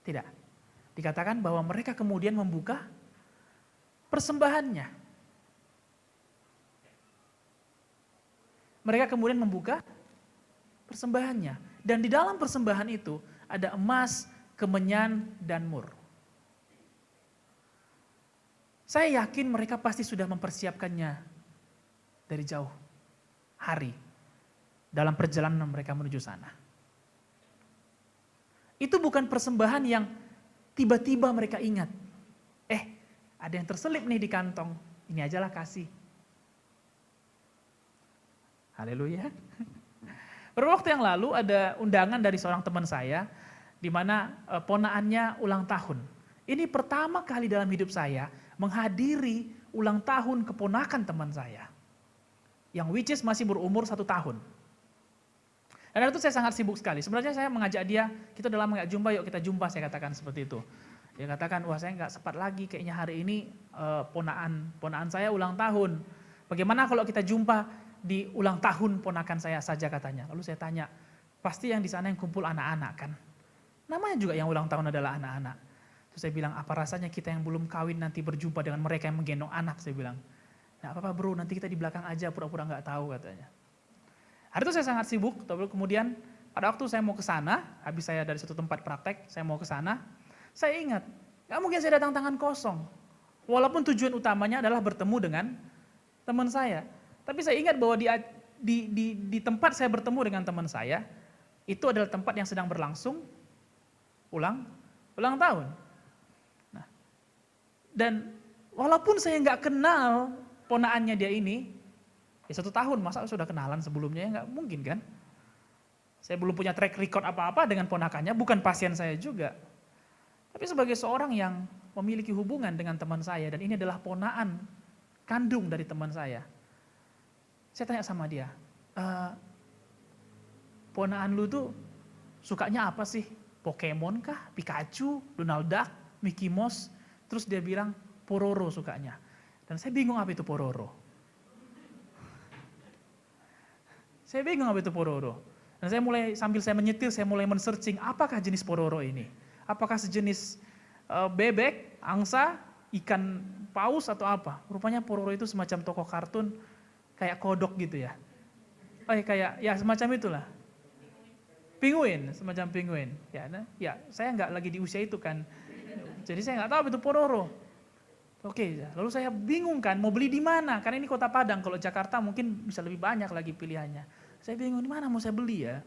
Speaker 5: Tidak. Dikatakan bahwa mereka kemudian membuka persembahannya. Mereka kemudian membuka persembahannya. Dan di dalam persembahan itu ada emas, kemenyan, dan mur. Saya yakin mereka pasti sudah mempersiapkannya dari jauh hari dalam perjalanan mereka menuju sana. Itu bukan persembahan yang tiba-tiba mereka ingat. Ada yang terselip nih di kantong, ini ajalah kasih. Haleluya. Beberapa waktu yang lalu ada undangan dari seorang teman saya, di mana ponaannya ulang tahun. Ini pertama kali dalam hidup saya menghadiri ulang tahun keponakan teman saya. Yang which is masih berumur 1 tahun. Dan itu saya sangat sibuk sekali. Sebenarnya saya mengajak dia, kita udah lama gak jumpa, yuk kita jumpa, saya katakan seperti itu. Dia katakan, wah saya gak sempat lagi, kayaknya hari ini ponaan saya ulang tahun. Bagaimana kalau kita jumpa di ulang tahun ponakan saya saja, katanya. Lalu saya tanya, pasti yang di sana yang kumpul anak-anak kan? Namanya juga yang ulang tahun adalah anak-anak. Terus saya bilang, apa rasanya kita yang belum kawin nanti berjumpa dengan mereka yang menggendong anak, saya bilang. Nggak apa-apa bro, nanti kita di belakang aja, pura-pura nggak tahu katanya. Hari itu saya sangat sibuk, kemudian pada waktu saya mau ke sana, habis saya dari satu tempat praktek, saya mau ke sana, saya ingat, nggak mungkin saya datang tangan kosong. Walaupun tujuan utamanya adalah bertemu dengan teman saya. Tapi saya ingat bahwa di tempat saya bertemu dengan teman saya, itu adalah tempat yang sedang berlangsung ulang tahun. Nah, dan walaupun saya nggak kenal ponaannya dia ini, ya 1 tahun, masa sudah kenalan sebelumnya, ya nggak mungkin kan. Saya belum punya track record apa-apa dengan ponakannya, bukan pasien saya juga. Tapi sebagai seorang yang memiliki hubungan dengan teman saya, dan ini adalah ponaan kandung dari teman saya tanya sama dia, ponaan lu tuh sukanya apa sih? Pokemon kah? Pikachu? Donald Duck? Mickey Mouse? Terus dia bilang Pororo sukanya. Dan saya bingung apa itu Pororo. Dan saya mulai, sambil saya menyetir, saya mulai men-searching apakah jenis Pororo ini. Apakah sejenis bebek, angsa, ikan paus atau apa. Rupanya Pororo itu semacam tokoh kartun kayak kodok gitu ya. Kayak ya semacam itulah. Penguin, semacam penguin. Ya, saya nggak lagi di usia itu kan. Jadi saya nggak tahu itu Pororo. Oke, lalu saya bingung kan mau beli di mana? Karena ini Kota Padang, kalau Jakarta mungkin bisa lebih banyak lagi pilihannya. Saya bingung di mana mau saya beli ya.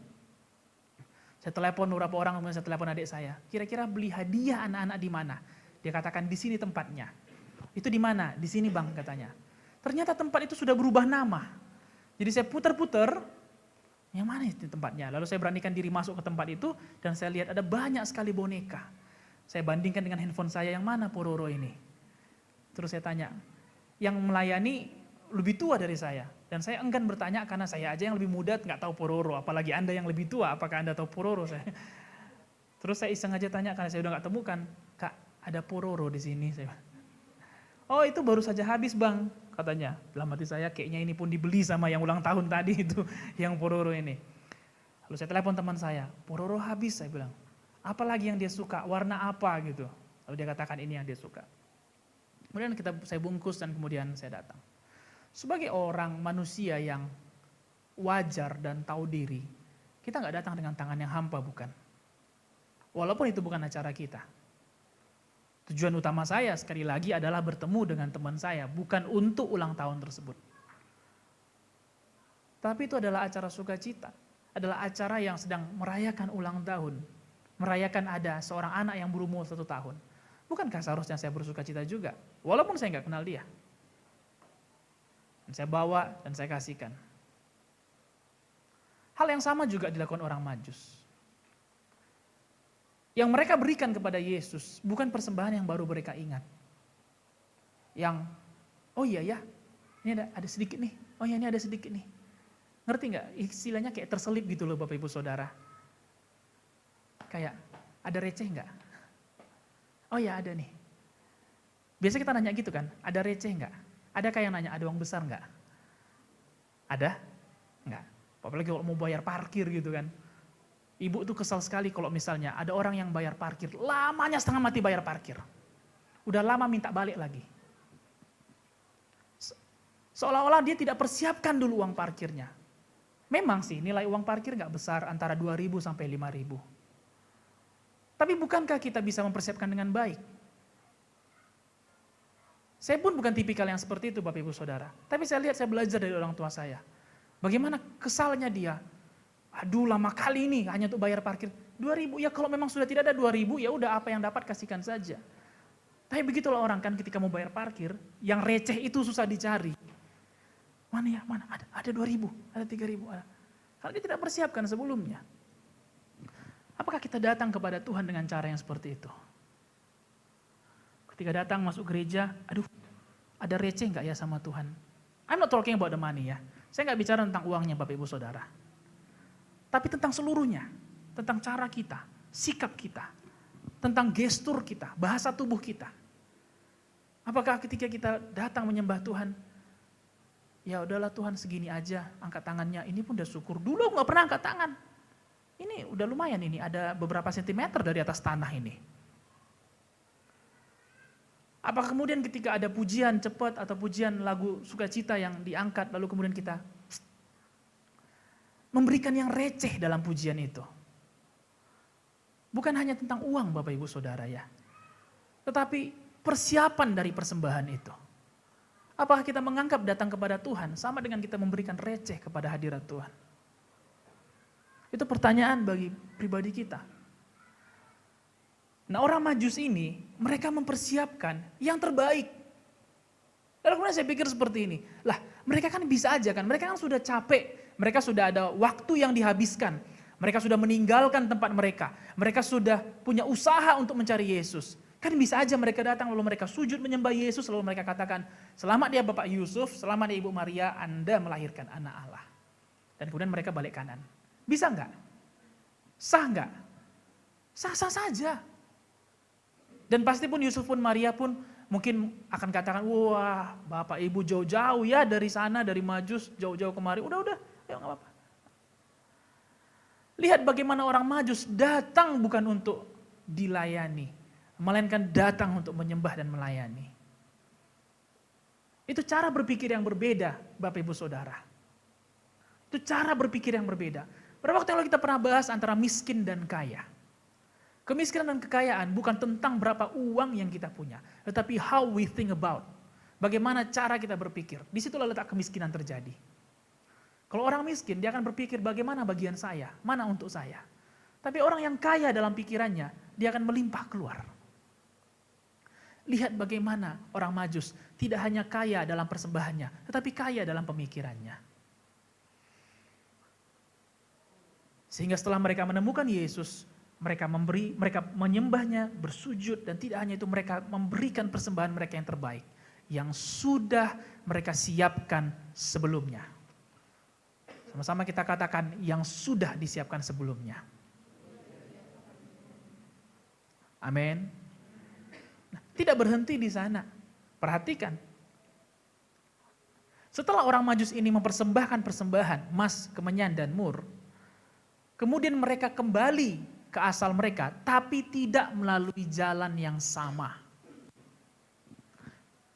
Speaker 5: Saya telepon beberapa orang, kemudian saya telepon adik saya. Kira-kira beli hadiah anak-anak di mana? Dia katakan di sini tempatnya. Itu di mana? Di sini bang katanya. Ternyata tempat itu sudah berubah nama. Jadi saya putar-putar, yang mana itu tempatnya? Lalu saya beranikan diri masuk ke tempat itu, dan saya lihat ada banyak sekali boneka. Saya bandingkan dengan handphone saya, yang mana Pororo ini? Terus saya tanya, yang melayani lebih tua dari saya. Dan saya enggan bertanya karena saya aja yang lebih muda nggak tahu Pororo. Apalagi Anda yang lebih tua, apakah Anda tahu Pororo? Terus saya iseng aja tanya karena saya udah nggak temukan. Kak, ada Pororo di sini. Oh itu baru saja habis bang, katanya. Dalam hati saya kayaknya ini pun dibeli sama yang ulang tahun tadi itu, yang Pororo ini. Lalu saya telepon teman saya, Pororo habis saya bilang. Apalagi yang dia suka, warna apa gitu. Lalu dia katakan ini yang dia suka. Kemudian saya bungkus dan kemudian saya datang. Sebagai orang manusia yang wajar dan tahu diri, kita nggak datang dengan tangan yang hampa bukan. Walaupun itu bukan acara kita. Tujuan utama saya sekali lagi adalah bertemu dengan teman saya, bukan untuk ulang tahun tersebut. Tapi itu adalah acara sukacita, adalah acara yang sedang merayakan ulang tahun, merayakan ada seorang anak yang berumur 1 tahun. Bukankah seharusnya saya bersukacita juga, walaupun saya nggak kenal dia. Dan saya bawa dan saya kasihkan. Hal yang sama juga dilakukan orang Majus. Yang mereka berikan kepada Yesus bukan persembahan yang baru mereka ingat. Yang, oh iya ya, ini ada sedikit nih, oh iya ini ada sedikit nih. Ngerti nggak? Istilahnya kayak terselip gitu loh Bapak Ibu Saudara. Kayak, ada receh nggak? Oh iya ada nih. Biasa kita nanya gitu kan, ada receh nggak? Ada kayak yang nanya, ada uang besar nggak? Ada? Nggak. Apalagi kalau mau bayar parkir gitu kan. Ibu tuh kesal sekali kalau misalnya ada orang yang bayar parkir, lamanya setengah mati bayar parkir. Udah lama minta balik lagi. Seolah-olah dia tidak persiapkan dulu uang parkirnya. Memang sih nilai uang parkir nggak besar, antara 2.000 sampai 5.000. Tapi bukankah kita bisa mempersiapkan dengan baik? Saya pun bukan tipikal yang seperti itu Bapak Ibu Saudara. Tapi saya lihat, saya belajar dari orang tua saya. Bagaimana kesalnya dia. Aduh lama kali ini hanya untuk bayar parkir 2.000. Ya kalau memang sudah tidak ada 2.000 ya udah apa yang dapat kasihkan saja. Tapi begitulah orang kan ketika mau bayar parkir, yang receh itu susah dicari. Mana ya, mana, ada 2.000, ada 3.000. Ada. Kalau dia tidak persiapkan sebelumnya. Apakah kita datang kepada Tuhan dengan cara yang seperti itu? Ketika datang masuk gereja, aduh ada receh nggak ya sama Tuhan? I'm not talking about the money ya. Saya nggak bicara tentang uangnya Bapak Ibu Saudara. Tapi tentang seluruhnya, tentang cara kita, sikap kita, tentang gestur kita, bahasa tubuh kita. Apakah ketika kita datang menyembah Tuhan, ya udahlah Tuhan segini aja, angkat tangannya, ini pun udah syukur. Dulu aku gak pernah angkat tangan. Ini udah lumayan ini, ada beberapa sentimeter dari atas tanah ini. Apakah kemudian ketika ada pujian cepat atau pujian lagu sukacita yang diangkat, lalu kemudian kita memberikan yang receh dalam pujian itu? Bukan hanya tentang uang Bapak Ibu Saudara ya, tetapi persiapan dari persembahan itu. Apakah kita menganggap datang kepada Tuhan sama dengan kita memberikan receh kepada hadirat Tuhan? Itu pertanyaan bagi pribadi kita. Nah, orang Majus ini, mereka mempersiapkan yang terbaik. Lalu kemudian saya pikir seperti ini, lah mereka kan bisa aja kan, mereka kan sudah capek, mereka sudah ada waktu yang dihabiskan, mereka sudah meninggalkan tempat mereka sudah punya usaha untuk mencari Yesus. Kan bisa aja mereka datang lalu mereka sujud menyembah Yesus, lalu mereka katakan, selamat ya Bapak Yusuf, selamat ya Ibu Maria, Anda melahirkan anak Allah. Dan kemudian mereka balik kanan. Bisa enggak? Sah enggak? Sah-sah saja. Dan pasti pun Yusuf pun Maria pun mungkin akan katakan, wah Bapak Ibu jauh-jauh ya dari sana, dari Majus, jauh-jauh kemari, udah, ya enggak apa-apa. Lihat bagaimana orang Majus datang bukan untuk dilayani, melainkan datang untuk menyembah dan melayani. Itu cara berpikir yang berbeda, Bapak Ibu Saudara. Itu cara berpikir yang berbeda. Pada waktu lalu kita pernah bahas antara miskin dan kaya. Kemiskinan dan kekayaan bukan tentang berapa uang yang kita punya, tetapi how we think about. Bagaimana cara kita berpikir. Disitulah letak kemiskinan terjadi. Kalau orang miskin, dia akan berpikir bagaimana bagian saya, mana untuk saya. Tapi orang yang kaya dalam pikirannya, dia akan melimpah keluar. Lihat bagaimana orang Majus tidak hanya kaya dalam persembahannya, tetapi kaya dalam pemikirannya. Sehingga setelah mereka menemukan Yesus, mereka menyembahnya, bersujud, dan tidak hanya itu mereka memberikan persembahan mereka yang terbaik, yang sudah mereka siapkan sebelumnya. Sama-sama kita katakan yang sudah disiapkan sebelumnya. Amin. Nah, tidak berhenti di sana. Perhatikan. Setelah orang Majus ini mempersembahkan persembahan, emas, kemenyan, dan mur, kemudian mereka kembali ke asal mereka, tapi tidak melalui jalan yang sama.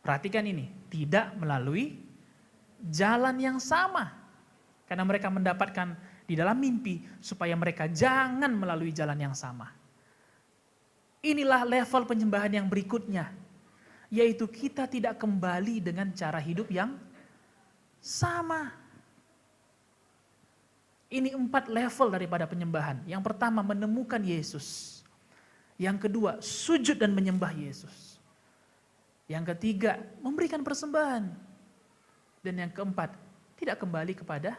Speaker 5: Perhatikan ini, tidak melalui jalan yang sama. Karena mereka mendapatkan di dalam mimpi supaya mereka jangan melalui jalan yang sama. Inilah level penyembahan yang berikutnya, yaitu kita tidak kembali dengan cara hidup yang sama. Ini 4 level daripada penyembahan. Yang pertama, menemukan Yesus. Yang kedua, sujud dan menyembah Yesus. Yang ketiga, memberikan persembahan. Dan yang keempat, tidak kembali kepada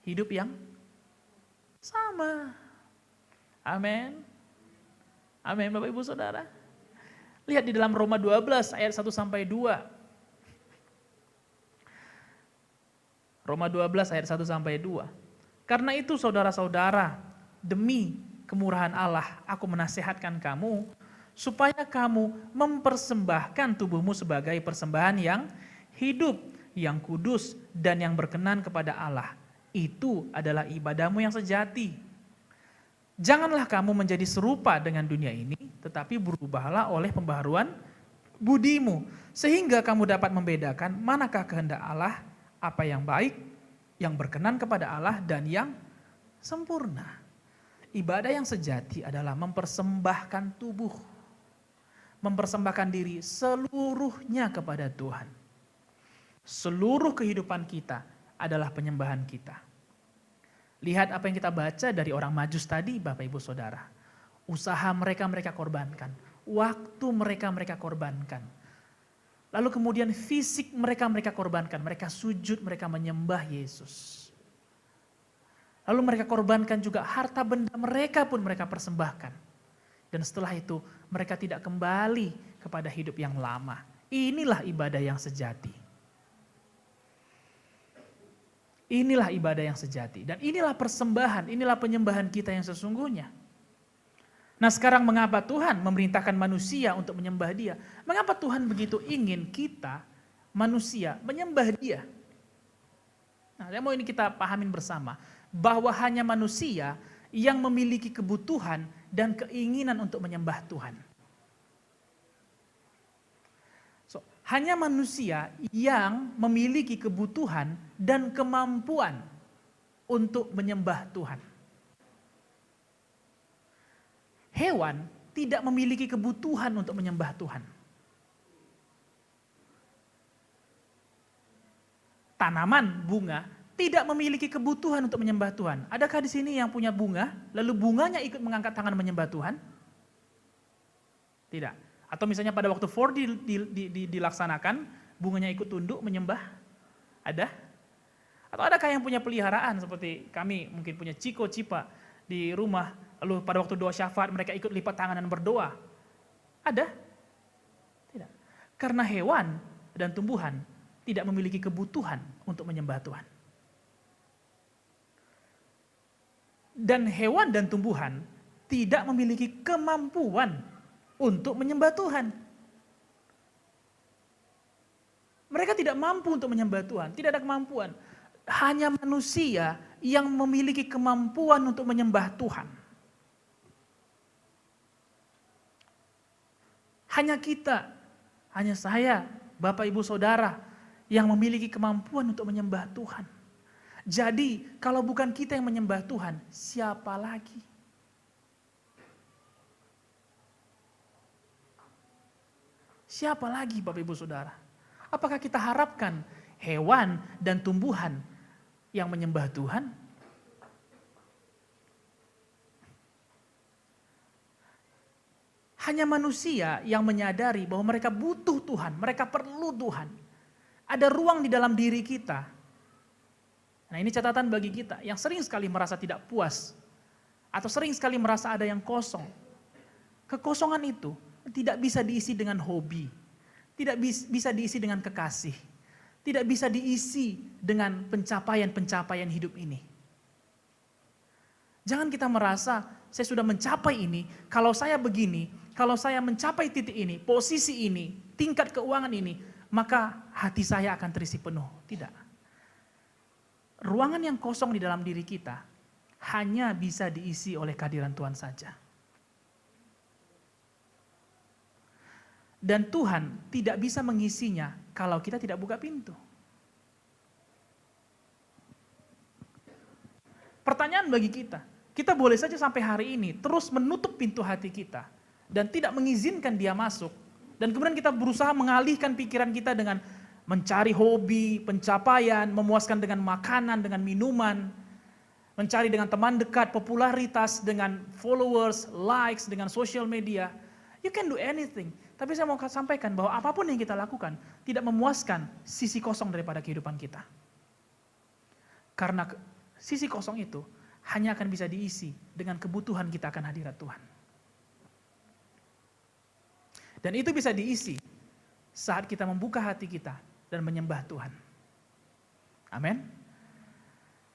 Speaker 5: hidup yang sama. Amin. Amin Bapak Ibu Saudara. Lihat di dalam Roma 12 ayat 1 sampai 2. Roma 12 ayat 1 sampai 2. Karena itu saudara-saudara, demi kemurahan Allah, aku menasihatkan kamu, supaya kamu mempersembahkan tubuhmu sebagai persembahan yang hidup, yang kudus, dan yang berkenan kepada Allah. Itu adalah ibadahmu yang sejati. Janganlah kamu menjadi serupa dengan dunia ini, tetapi berubahlah oleh pembaharuan budimu, sehingga kamu dapat membedakan manakah kehendak Allah, apa yang baik, yang berkenan kepada Allah, dan yang sempurna. Ibadah yang sejati adalah mempersembahkan tubuh, mempersembahkan diri seluruhnya kepada Tuhan. Seluruh kehidupan kita adalah penyembahan kita. Lihat apa yang kita baca dari orang Majus tadi, Bapak Ibu Saudara. Usaha mereka korbankan, waktu mereka korbankan. Lalu kemudian fisik mereka korbankan, mereka sujud, mereka menyembah Yesus. Lalu mereka korbankan juga harta benda mereka pun mereka persembahkan. Dan setelah itu mereka tidak kembali kepada hidup yang lama. Inilah ibadah yang sejati. Inilah ibadah yang sejati. Dan inilah persembahan, inilah penyembahan kita yang sesungguhnya. Nah sekarang mengapa Tuhan memerintahkan manusia untuk menyembah Dia? Mengapa Tuhan begitu ingin kita, manusia, menyembah Dia? Nah saya mau ini kita pahamin bersama, bahwa hanya manusia yang memiliki kebutuhan dan keinginan untuk menyembah Tuhan. Hanya manusia yang memiliki kebutuhan dan kemampuan untuk menyembah Tuhan. Hewan tidak memiliki kebutuhan untuk menyembah Tuhan. Tanaman, bunga, tidak memiliki kebutuhan untuk menyembah Tuhan. Adakah di sini yang punya bunga, lalu bunganya ikut mengangkat tangan menyembah Tuhan? Tidak. Atau misalnya pada waktu 4D dilaksanakan, bunganya ikut tunduk menyembah? Ada? Atau adakah yang punya peliharaan seperti kami mungkin punya Ciko, Cipa di rumah, lalu pada waktu doa syafaat mereka ikut lipat tangan dan berdoa? Ada? Tidak. Karena hewan dan tumbuhan tidak memiliki kebutuhan untuk menyembah Tuhan. Dan hewan dan tumbuhan tidak memiliki kemampuan untuk menyembah Tuhan. Mereka tidak mampu untuk menyembah Tuhan, tidak ada kemampuan. Hanya manusia yang memiliki kemampuan untuk menyembah Tuhan. Hanya kita, hanya saya, Bapak Ibu Saudara, yang memiliki kemampuan untuk menyembah Tuhan. Jadi, kalau bukan kita yang menyembah Tuhan, siapa lagi? Siapa lagi Bapak Ibu Saudara? Apakah kita harapkan hewan dan tumbuhan yang menyembah Tuhan? Hanya manusia yang menyadari bahwa mereka butuh Tuhan, mereka perlu Tuhan. Ada ruang di dalam diri kita. Nah, ini catatan bagi kita yang sering sekali merasa tidak puas atau sering sekali merasa ada yang kosong. Kekosongan itu tidak bisa diisi dengan hobi, tidak bisa diisi dengan kekasih, tidak bisa diisi dengan pencapaian-pencapaian hidup ini. Jangan kita merasa saya sudah mencapai ini, kalau saya begini, kalau saya mencapai titik ini, posisi ini, tingkat keuangan ini, maka hati saya akan terisi penuh. Tidak. Ruangan yang kosong di dalam diri kita hanya bisa diisi oleh kehadiran Tuhan saja. Dan Tuhan tidak bisa mengisinya kalau kita tidak buka pintu. Pertanyaan bagi kita boleh saja sampai hari ini terus menutup pintu hati kita dan tidak mengizinkan dia masuk. Dan kemudian kita berusaha mengalihkan pikiran kita dengan mencari hobi, pencapaian, memuaskan dengan makanan, dengan minuman, mencari dengan teman dekat, popularitas, dengan followers, likes, dengan social media. You can do anything. Tapi saya mau sampaikan bahwa apapun yang kita lakukan tidak memuaskan sisi kosong daripada kehidupan kita. Karena sisi kosong itu hanya akan bisa diisi dengan kebutuhan kita akan hadirat Tuhan. Dan itu bisa diisi saat kita membuka hati kita dan menyembah Tuhan. Amin.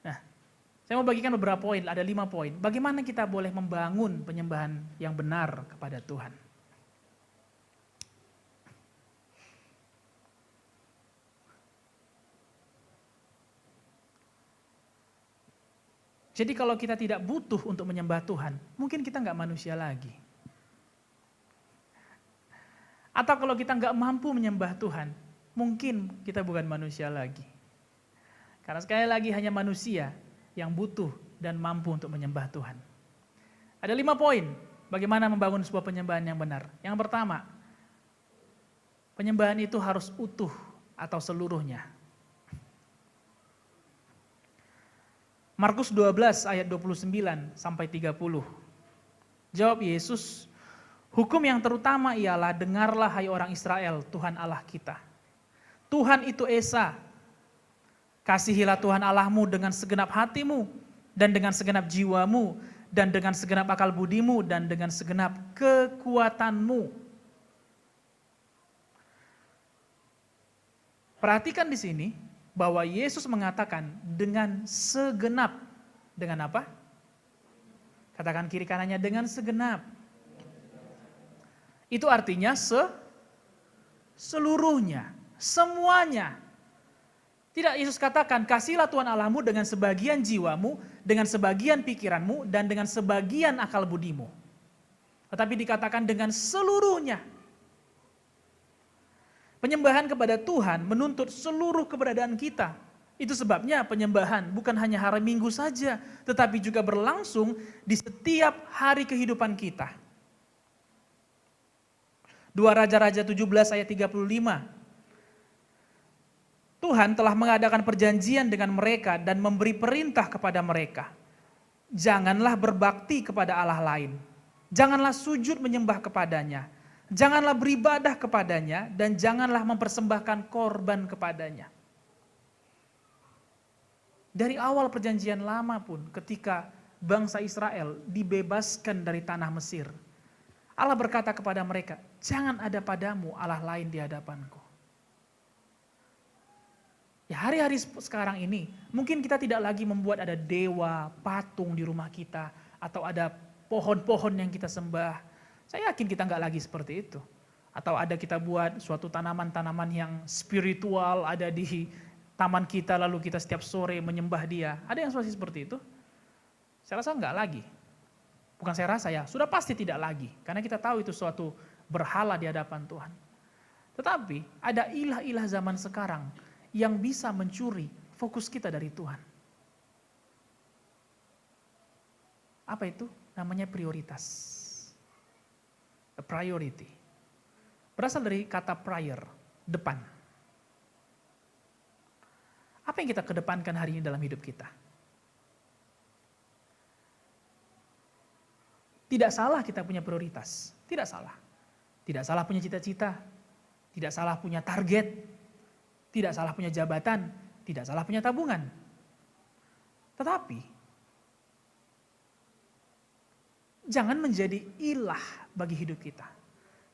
Speaker 5: Nah, saya mau bagikan beberapa poin, ada 5 poin. Bagaimana kita boleh membangun penyembahan yang benar kepada Tuhan. Jadi kalau kita tidak butuh untuk menyembah Tuhan, mungkin kita nggak manusia lagi. Atau kalau kita nggak mampu menyembah Tuhan, mungkin kita bukan manusia lagi. Karena sekali lagi hanya manusia yang butuh dan mampu untuk menyembah Tuhan. Ada 5 poin bagaimana membangun sebuah penyembahan yang benar. Yang pertama, penyembahan itu harus utuh atau seluruhnya. Markus 12 ayat 29 sampai 30. Jawab Yesus, hukum yang terutama ialah dengarlah hai orang Israel, Tuhan Allah kita. Tuhan itu Esa. Kasihilah Tuhan Allahmu dengan segenap hatimu dan dengan segenap jiwamu dan dengan segenap akal budimu dan dengan segenap kekuatanmu. Perhatikan di sini bahwa Yesus mengatakan dengan segenap. Dengan apa? Katakan kiri kanannya, dengan segenap. Itu artinya seluruhnya, semuanya. Tidak, Yesus katakan kasihlah Tuhan Allahmu dengan sebagian jiwamu, dengan sebagian pikiranmu, dan dengan sebagian akal budimu. Tetapi dikatakan dengan seluruhnya. Penyembahan kepada Tuhan menuntut seluruh keberadaan kita. Itu sebabnya penyembahan bukan hanya hari Minggu saja, tetapi juga berlangsung di setiap hari kehidupan kita. 2 Raja-Raja 17 ayat 35. Tuhan telah mengadakan perjanjian dengan mereka dan memberi perintah kepada mereka. Janganlah berbakti kepada Allah lain. Janganlah sujud menyembah kepadanya. Janganlah beribadah kepadanya dan janganlah mempersembahkan korban kepadanya. Dari awal perjanjian lama pun ketika bangsa Israel dibebaskan dari tanah Mesir, Allah berkata kepada mereka, jangan ada padamu Allah lain di hadapanku. Ya hari-hari sekarang ini, mungkin kita tidak lagi membuat ada dewa, patung di rumah kita, atau ada pohon-pohon yang kita sembah. Saya yakin kita nggak lagi seperti itu. Atau ada kita buat suatu tanaman-tanaman yang spiritual ada di taman kita, lalu kita setiap sore menyembah dia. Ada yang seperti itu? Saya rasa nggak lagi. Bukan saya rasa ya, sudah pasti tidak lagi. Karena kita tahu itu suatu berhala di hadapan Tuhan. Tetapi ada ilah-ilah zaman sekarang yang bisa mencuri fokus kita dari Tuhan. Apa itu? Namanya prioritas. A priority. Berasal dari kata prior, depan. Apa yang kita kedepankan hari ini dalam hidup kita? Tidak salah kita punya prioritas, tidak salah. Tidak salah punya cita-cita, tidak salah punya target, tidak salah punya jabatan, tidak salah punya tabungan. Tetapi, jangan menjadi ilah bagi hidup kita.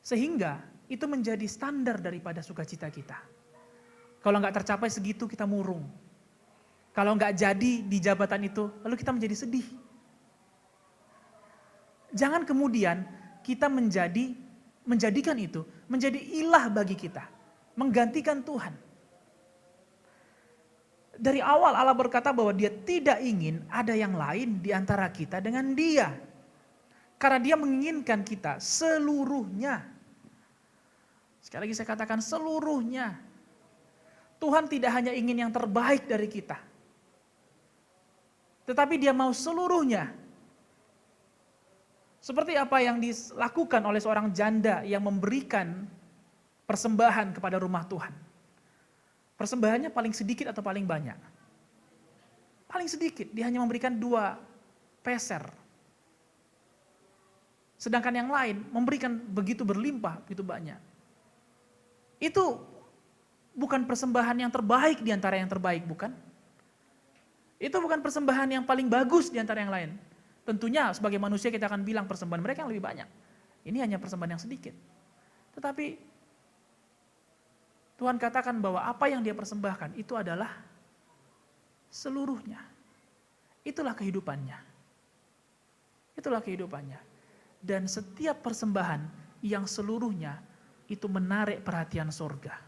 Speaker 5: Sehingga itu menjadi standar daripada sukacita kita. Kalau nggak tercapai segitu kita murung. Kalau nggak jadi di jabatan itu, lalu kita menjadi sedih. Jangan kemudian kita menjadikan itu menjadi ilah bagi kita, menggantikan Tuhan. Dari awal Allah berkata bahwa Dia tidak ingin ada yang lain di antara kita dengan Dia. Karena Dia menginginkan kita seluruhnya. Sekali lagi saya katakan seluruhnya. Tuhan tidak hanya ingin yang terbaik dari kita. Tetapi Dia mau seluruhnya. Seperti apa yang dilakukan oleh seorang janda yang memberikan persembahan kepada rumah Tuhan. Persembahannya paling sedikit atau paling banyak? Paling sedikit, dia hanya memberikan 2 peser. Sedangkan yang lain memberikan begitu berlimpah, begitu banyak. Itu bukan persembahan yang terbaik di antara yang terbaik, bukan? Itu bukan persembahan yang paling bagus di antara yang lain. Tentunya sebagai manusia kita akan bilang persembahan mereka yang lebih banyak. Ini hanya persembahan yang sedikit. Tetapi Tuhan katakan bahwa apa yang Dia persembahkan itu adalah seluruhnya. Itulah kehidupannya. Itulah kehidupannya. Dan setiap persembahan yang seluruhnya itu menarik perhatian surga.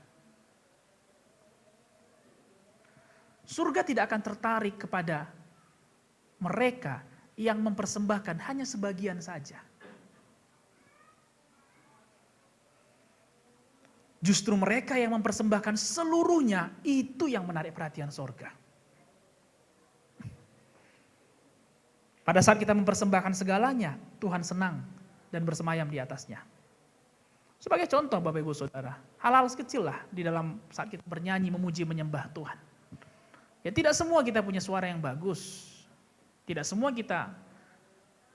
Speaker 5: Surga tidak akan tertarik kepada mereka yang mempersembahkan hanya sebagian saja. Justru mereka yang mempersembahkan seluruhnya itu yang menarik perhatian surga. Pada saat kita mempersembahkan segalanya, Tuhan senang dan bersemayam di atasnya. Sebagai contoh Bapak Ibu Saudara, hal-hal kecil lah di dalam saat kita bernyanyi, memuji, menyembah Tuhan. Ya tidak semua kita punya suara yang bagus. Tidak semua kita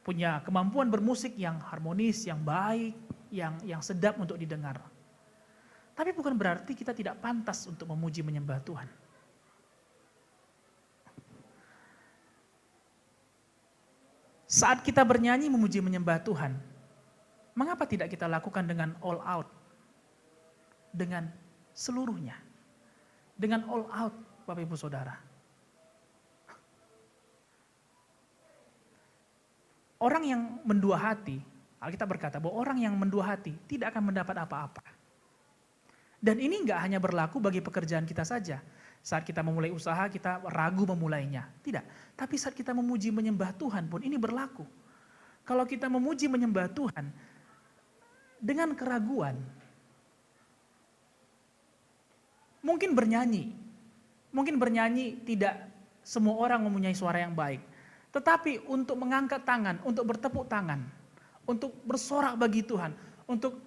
Speaker 5: punya kemampuan bermusik yang harmonis, yang baik, yang sedap untuk didengar. Tapi bukan berarti kita tidak pantas untuk memuji menyembah Tuhan. Saat kita bernyanyi memuji menyembah Tuhan, mengapa tidak kita lakukan dengan all out? Dengan seluruhnya. Dengan all out, Bapak Ibu Saudara. Orang yang mendua hati, Alkitab berkata bahwa orang yang mendua hati tidak akan mendapat apa-apa. Dan ini enggak hanya berlaku bagi pekerjaan kita saja. Saat kita memulai usaha, kita ragu memulainya. Tidak. Tapi saat kita memuji menyembah Tuhan pun ini berlaku. Kalau kita memuji menyembah Tuhan dengan keraguan, Mungkin bernyanyi. Mungkin bernyanyi tidak semua orang mempunyai suara yang baik. Tetapi untuk mengangkat tangan, untuk bertepuk tangan, untuk bersorak bagi Tuhan, untuk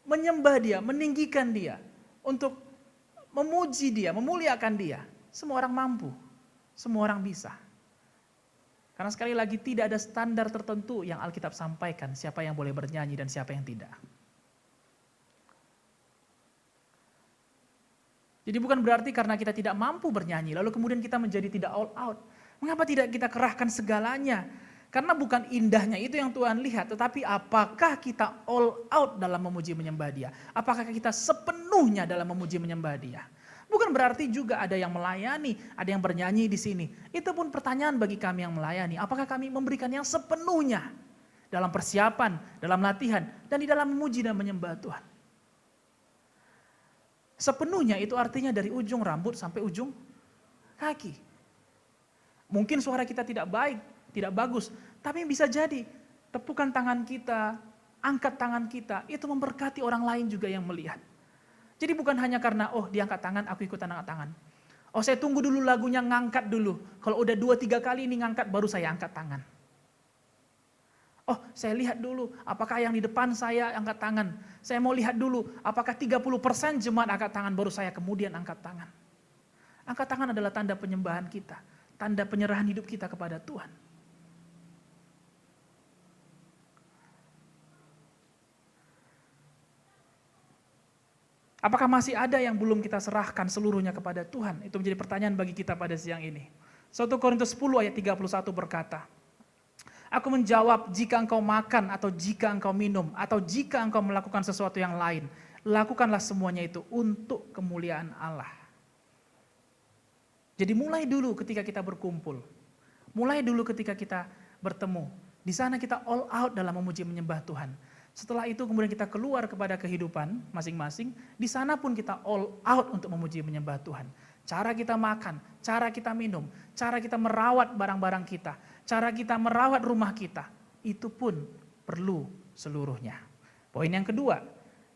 Speaker 5: menyembah Dia, meninggikan Dia, untuk memuji Dia, memuliakan Dia, semua orang mampu, semua orang bisa. Karena sekali lagi tidak ada standar tertentu yang Alkitab sampaikan siapa yang boleh bernyanyi dan siapa yang tidak. Jadi bukan berarti karena kita tidak mampu bernyanyi, lalu kemudian kita menjadi tidak all out. Mengapa tidak kita kerahkan segalanya? Karena bukan indahnya itu yang Tuhan lihat, tetapi apakah kita all out dalam memuji menyembah Dia? Apakah kita sepenuhnya dalam memuji menyembah Dia? Bukan berarti juga ada yang melayani, ada yang bernyanyi di sini. Itu pun pertanyaan bagi kami yang melayani. Apakah kami memberikan yang sepenuhnya dalam persiapan, dalam latihan, dan di dalam memuji dan menyembah Tuhan? Sepenuhnya itu artinya dari ujung rambut sampai ujung kaki. Mungkin suara kita tidak baik, tidak bagus, tapi bisa jadi tepukan tangan kita, angkat tangan kita, itu memberkati orang lain juga yang melihat. Jadi bukan hanya karena, oh diangkat tangan, aku ikutan angkat tangan. Oh saya tunggu dulu lagunya ngangkat dulu, kalau udah 2-3 kali ini ngangkat baru saya angkat tangan. Oh saya lihat dulu apakah yang di depan saya angkat tangan. Saya mau lihat dulu apakah 30% jemaat angkat tangan baru saya kemudian angkat tangan. Angkat tangan adalah tanda penyembahan kita. Tanda penyerahan hidup kita kepada Tuhan. Apakah masih ada yang belum kita serahkan seluruhnya kepada Tuhan? Itu menjadi pertanyaan bagi kita pada siang ini. 1 Korintus 10 ayat 31 berkata, Aku menjawab, jika engkau makan atau jika engkau minum atau jika engkau melakukan sesuatu yang lain, lakukanlah semuanya itu untuk kemuliaan Allah. Jadi mulai dulu ketika kita berkumpul, mulai dulu ketika kita bertemu, di sana kita all out dalam memuji menyembah Tuhan. Setelah itu kemudian kita keluar kepada kehidupan masing-masing, di sana pun kita all out untuk memuji menyembah Tuhan. Cara kita makan, cara kita minum, cara kita merawat barang-barang kita, cara kita merawat rumah kita, itu pun perlu seluruhnya. Poin yang kedua,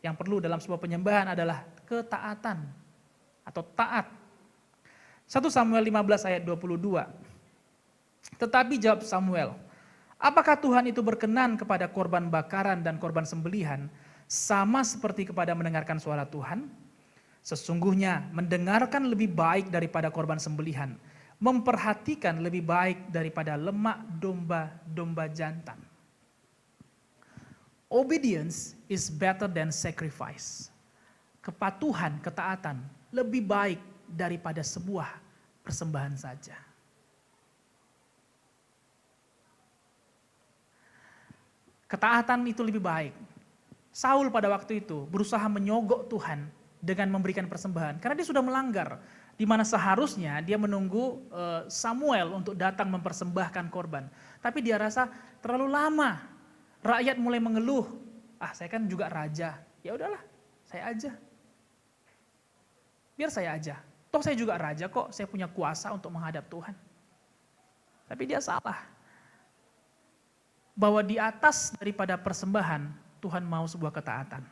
Speaker 5: yang perlu dalam sebuah penyembahan adalah ketaatan atau taat. 1 Samuel 15 ayat 22. Tetapi jawab Samuel, apakah Tuhan itu berkenan kepada korban bakaran dan korban sembelihan sama seperti kepada mendengarkan suara Tuhan? Sesungguhnya mendengarkan lebih baik daripada korban sembelihan, memperhatikan lebih baik daripada lemak domba-domba jantan. Obedience is better than sacrifice. Kepatuhan, ketaatan lebih baik daripada sebuah persembahan saja. Ketaatan itu lebih baik. Saul pada waktu itu berusaha menyogok Tuhan dengan memberikan persembahan karena dia sudah melanggar, di mana seharusnya dia menunggu Samuel untuk datang mempersembahkan korban. Tapi dia rasa terlalu lama. Rakyat mulai mengeluh, saya kan juga raja. Ya udahlah, saya aja. Biar saya aja. Toh saya juga raja kok, saya punya kuasa untuk menghadap Tuhan. Tapi dia salah. Bahwa di atas daripada persembahan, Tuhan mau sebuah ketaatan.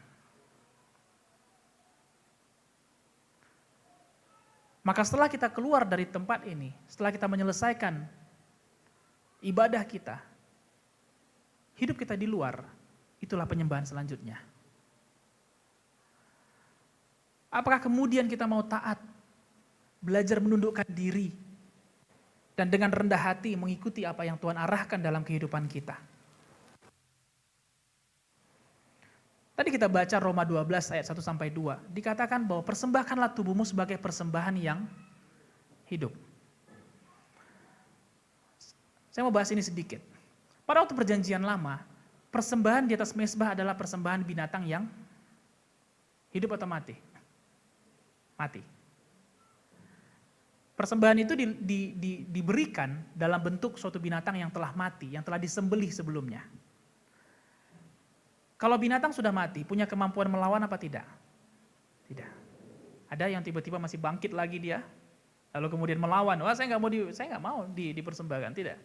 Speaker 5: Maka setelah kita keluar dari tempat ini, setelah kita menyelesaikan ibadah kita, hidup kita di luar, itulah penyembahan selanjutnya. Apakah kemudian kita mau taat, belajar menundukkan diri, dan dengan rendah hati mengikuti apa yang Tuhan arahkan dalam kehidupan kita? Tadi kita baca Roma 12 ayat 1-2, dikatakan bahwa persembahkanlah tubuhmu sebagai persembahan yang hidup. Saya mau bahas ini sedikit. Pada waktu perjanjian lama, persembahan di atas mezbah adalah persembahan binatang yang hidup atau mati? Mati. Persembahan itu diberikan dalam bentuk suatu binatang yang telah mati, yang telah disembelih sebelumnya. Kalau binatang sudah mati, punya kemampuan melawan apa tidak? Tidak. Ada yang tiba-tiba masih bangkit lagi dia, lalu kemudian melawan. Wah, saya nggak mau dipersembahkan. Tidak.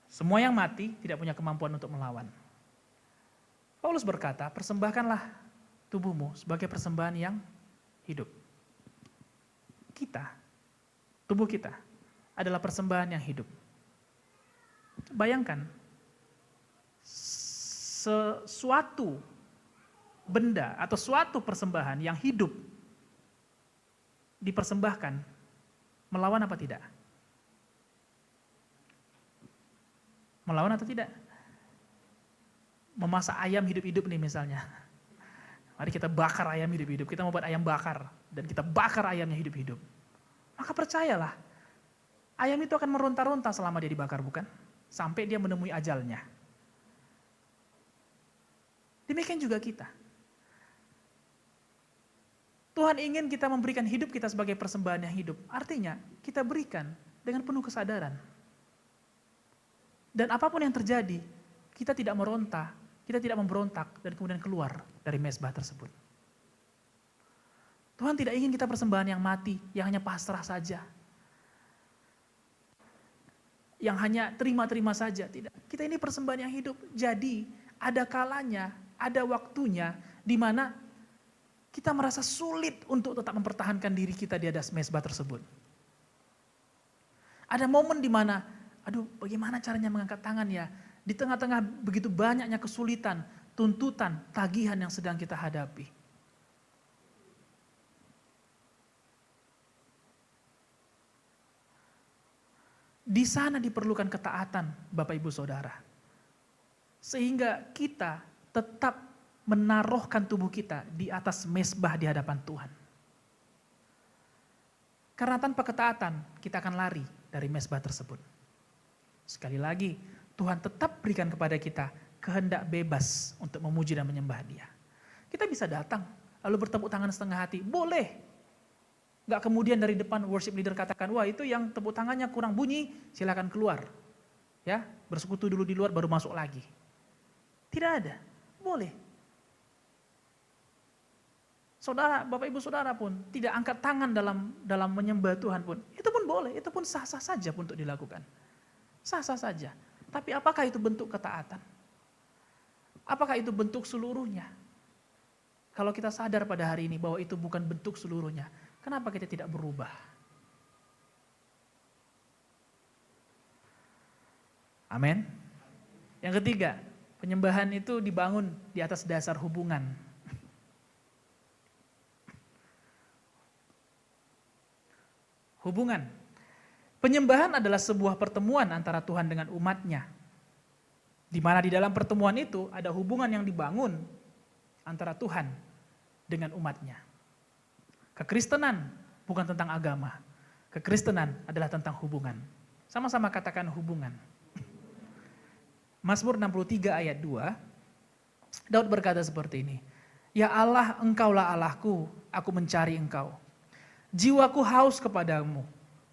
Speaker 5: Semua yang mati tidak punya kemampuan untuk melawan. Paulus berkata, persembahkanlah tubuhmu sebagai persembahan yang hidup. kita, tubuh kita, adalah persembahan yang hidup. Bayangkan, sesuatu benda atau suatu persembahan yang hidup dipersembahkan, melawan apa tidak? Melawan atau tidak? Memasak ayam hidup-hidup nih misalnya. Mari kita bakar ayam hidup-hidup, kita mau buat ayam bakar, dan kita bakar ayamnya hidup-hidup. Maka percayalah, ayam itu akan meronta-ronta selama dia dibakar, bukan? Sampai dia menemui ajalnya. Demikian juga kita. Tuhan ingin kita memberikan hidup kita sebagai persembahan yang hidup. Artinya, kita berikan dengan penuh kesadaran. Dan apapun yang terjadi, kita tidak meronta, kita tidak memberontak, dan kemudian keluar dari mezbah tersebut. Tuhan tidak ingin kita persembahan yang mati, yang hanya pasrah saja. Yang hanya terima-terima saja, tidak. Kita ini persembahan yang hidup. Jadi, ada kalanya, ada waktunya, di mana kita merasa sulit untuk tetap mempertahankan diri kita di atas mezbah tersebut. Ada momen di mana, aduh bagaimana caranya mengangkat tangan ya? Di tengah-tengah begitu banyaknya kesulitan, tuntutan, tagihan yang sedang kita hadapi. Di sana diperlukan ketaatan Bapak Ibu Saudara. Sehingga kita tetap menaruhkan tubuh kita di atas mezbah di hadapan Tuhan. Karena tanpa ketaatan, kita akan lari dari mezbah tersebut. Sekali lagi, Tuhan tetap berikan kepada kita kehendak bebas untuk memuji dan menyembah Dia. Kita bisa datang, lalu bertepuk tangan setengah hati, boleh. Gak kemudian dari depan worship leader katakan, wah itu yang tepuk tangannya kurang bunyi, silakan keluar. Ya, bersekutu dulu di luar baru masuk lagi. Tidak ada, boleh. Saudara, Bapak Ibu Saudara pun tidak angkat tangan dalam menyembah Tuhan pun, itu pun boleh, itu pun sah-sah saja untuk dilakukan. Sah-sah saja. Tapi apakah itu bentuk ketaatan? Apakah itu bentuk seluruhnya? Kalau kita sadar pada hari ini bahwa itu bukan bentuk seluruhnya, kenapa kita tidak berubah? Amin. Yang ketiga, penyembahan itu dibangun di atas dasar hubungan. Hubungan. Penyembahan adalah sebuah pertemuan antara Tuhan dengan umatnya. Di mana di dalam pertemuan itu ada hubungan yang dibangun antara Tuhan dengan umatnya. Kekristenan bukan tentang agama. Kekristenan adalah tentang hubungan. Sama-sama katakan hubungan. Mazmur 63 ayat 2, Daud berkata seperti ini. Ya Allah, Engkaulah Allahku, aku mencari Engkau. Jiwaku haus kepadamu,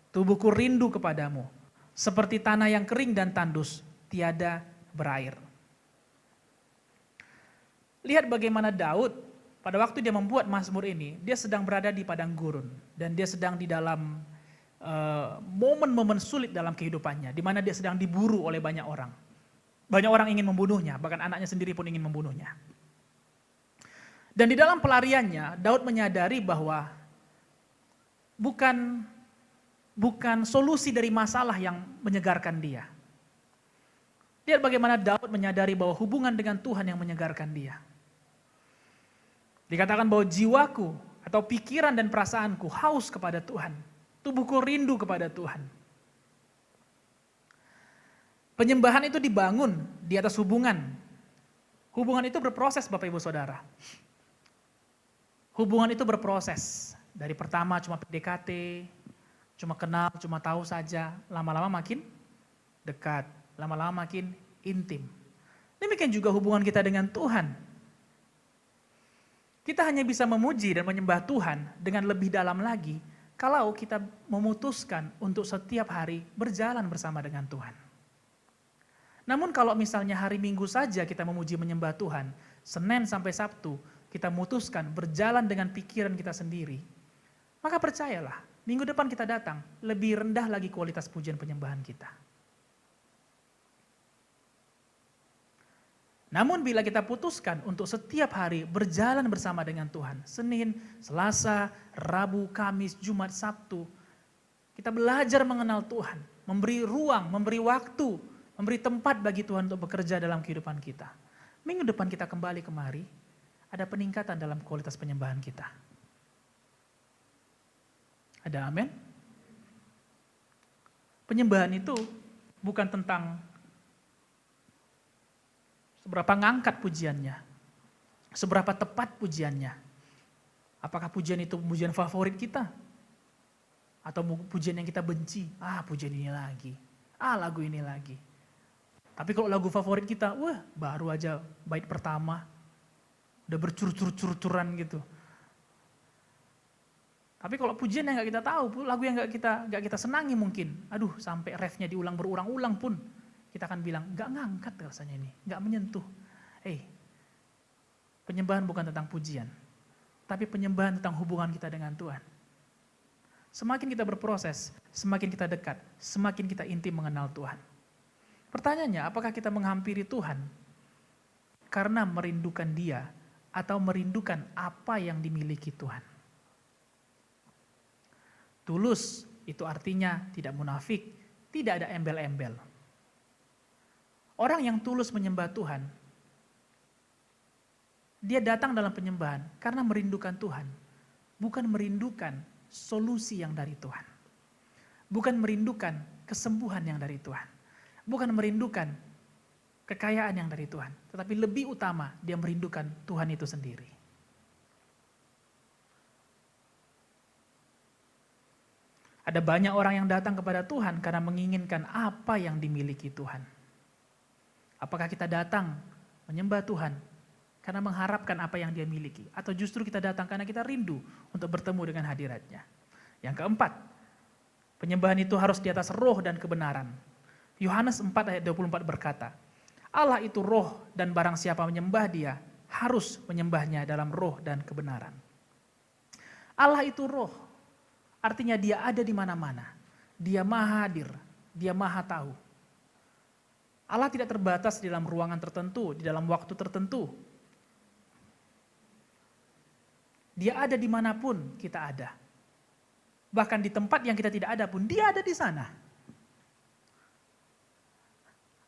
Speaker 5: tubuhku rindu kepadamu, seperti tanah yang kering dan tandus, tiada berair. Lihat bagaimana Daud, pada waktu dia membuat Mazmur ini, dia sedang berada di padang gurun, dan dia sedang di dalam momen-momen sulit dalam kehidupannya, di mana dia sedang diburu oleh banyak orang. Banyak orang ingin membunuhnya, bahkan anaknya sendiri pun ingin membunuhnya. Dan di dalam pelariannya, Daud menyadari bahwa bukan solusi dari masalah yang menyegarkan dia. Lihat bagaimana Daud menyadari bahwa hubungan dengan Tuhan yang menyegarkan dia. Dikatakan bahwa jiwaku atau pikiran dan perasaanku haus kepada Tuhan. Tubuhku rindu kepada Tuhan. Penyembahan itu dibangun di atas hubungan. Hubungan itu berproses Bapak Ibu Saudara. Hubungan itu berproses. Dari pertama cuma PDKT, cuma kenal, cuma tahu saja. Lama-lama makin dekat, lama-lama makin intim. Demikian juga hubungan kita dengan Tuhan. Kita hanya bisa memuji dan menyembah Tuhan dengan lebih dalam lagi kalau kita memutuskan untuk setiap hari berjalan bersama dengan Tuhan. Namun kalau misalnya hari Minggu saja kita memuji menyembah Tuhan, Senin sampai Sabtu kita memutuskan berjalan dengan pikiran kita sendiri, maka percayalah, minggu depan kita datang, lebih rendah lagi kualitas pujian penyembahan kita. Namun bila kita putuskan untuk setiap hari berjalan bersama dengan Tuhan, Senin, Selasa, Rabu, Kamis, Jumat, Sabtu, kita belajar mengenal Tuhan, memberi ruang, memberi waktu, memberi tempat bagi Tuhan untuk bekerja dalam kehidupan kita. Minggu depan kita kembali kemari, ada peningkatan dalam kualitas penyembahan kita. Ada amin? Penyembahan itu bukan tentang seberapa ngangkat pujiannya, seberapa tepat pujiannya. Apakah pujian itu pujian favorit kita? Atau pujian yang kita benci? Pujian ini lagi. Lagu ini lagi. Tapi kalau lagu favorit kita, baru aja bait pertama, udah bercur-cur-cur-curan gitu. Tapi kalau pujian yang gak kita tahu, lagu yang gak kita senangi mungkin, sampai refnya diulang berulang-ulang pun, kita akan bilang, gak ngangkat rasanya ini, gak menyentuh. Penyembahan bukan tentang pujian, tapi penyembahan tentang hubungan kita dengan Tuhan. Semakin kita berproses, semakin kita dekat, semakin kita intim mengenal Tuhan. Pertanyaannya, apakah kita menghampiri Tuhan karena merindukan Dia atau merindukan apa yang dimiliki Tuhan? Tulus itu artinya tidak munafik, tidak ada embel-embel. Orang yang tulus menyembah Tuhan, dia datang dalam penyembahan karena merindukan Tuhan, bukan merindukan solusi yang dari Tuhan. Bukan merindukan kesembuhan yang dari Tuhan. Bukan merindukan kekayaan yang dari Tuhan. Tetapi lebih utama dia merindukan Tuhan itu sendiri. Ada banyak orang yang datang kepada Tuhan karena menginginkan apa yang dimiliki Tuhan. Apakah kita datang menyembah Tuhan karena mengharapkan apa yang Dia miliki? Atau justru kita datang karena kita rindu untuk bertemu dengan hadirat-Nya? Yang keempat, penyembahan itu harus di atas roh dan kebenaran. Yohanes 4 ayat 24 berkata, Allah itu roh dan barang siapa menyembah Dia harus menyembahnya dalam roh dan kebenaran. Allah itu roh, artinya Dia ada di mana-mana. Dia maha hadir, Dia maha tahu. Allah tidak terbatas di dalam ruangan tertentu, di dalam waktu tertentu. Dia ada dimanapun kita ada. Bahkan di tempat yang kita tidak ada pun, Dia ada di sana.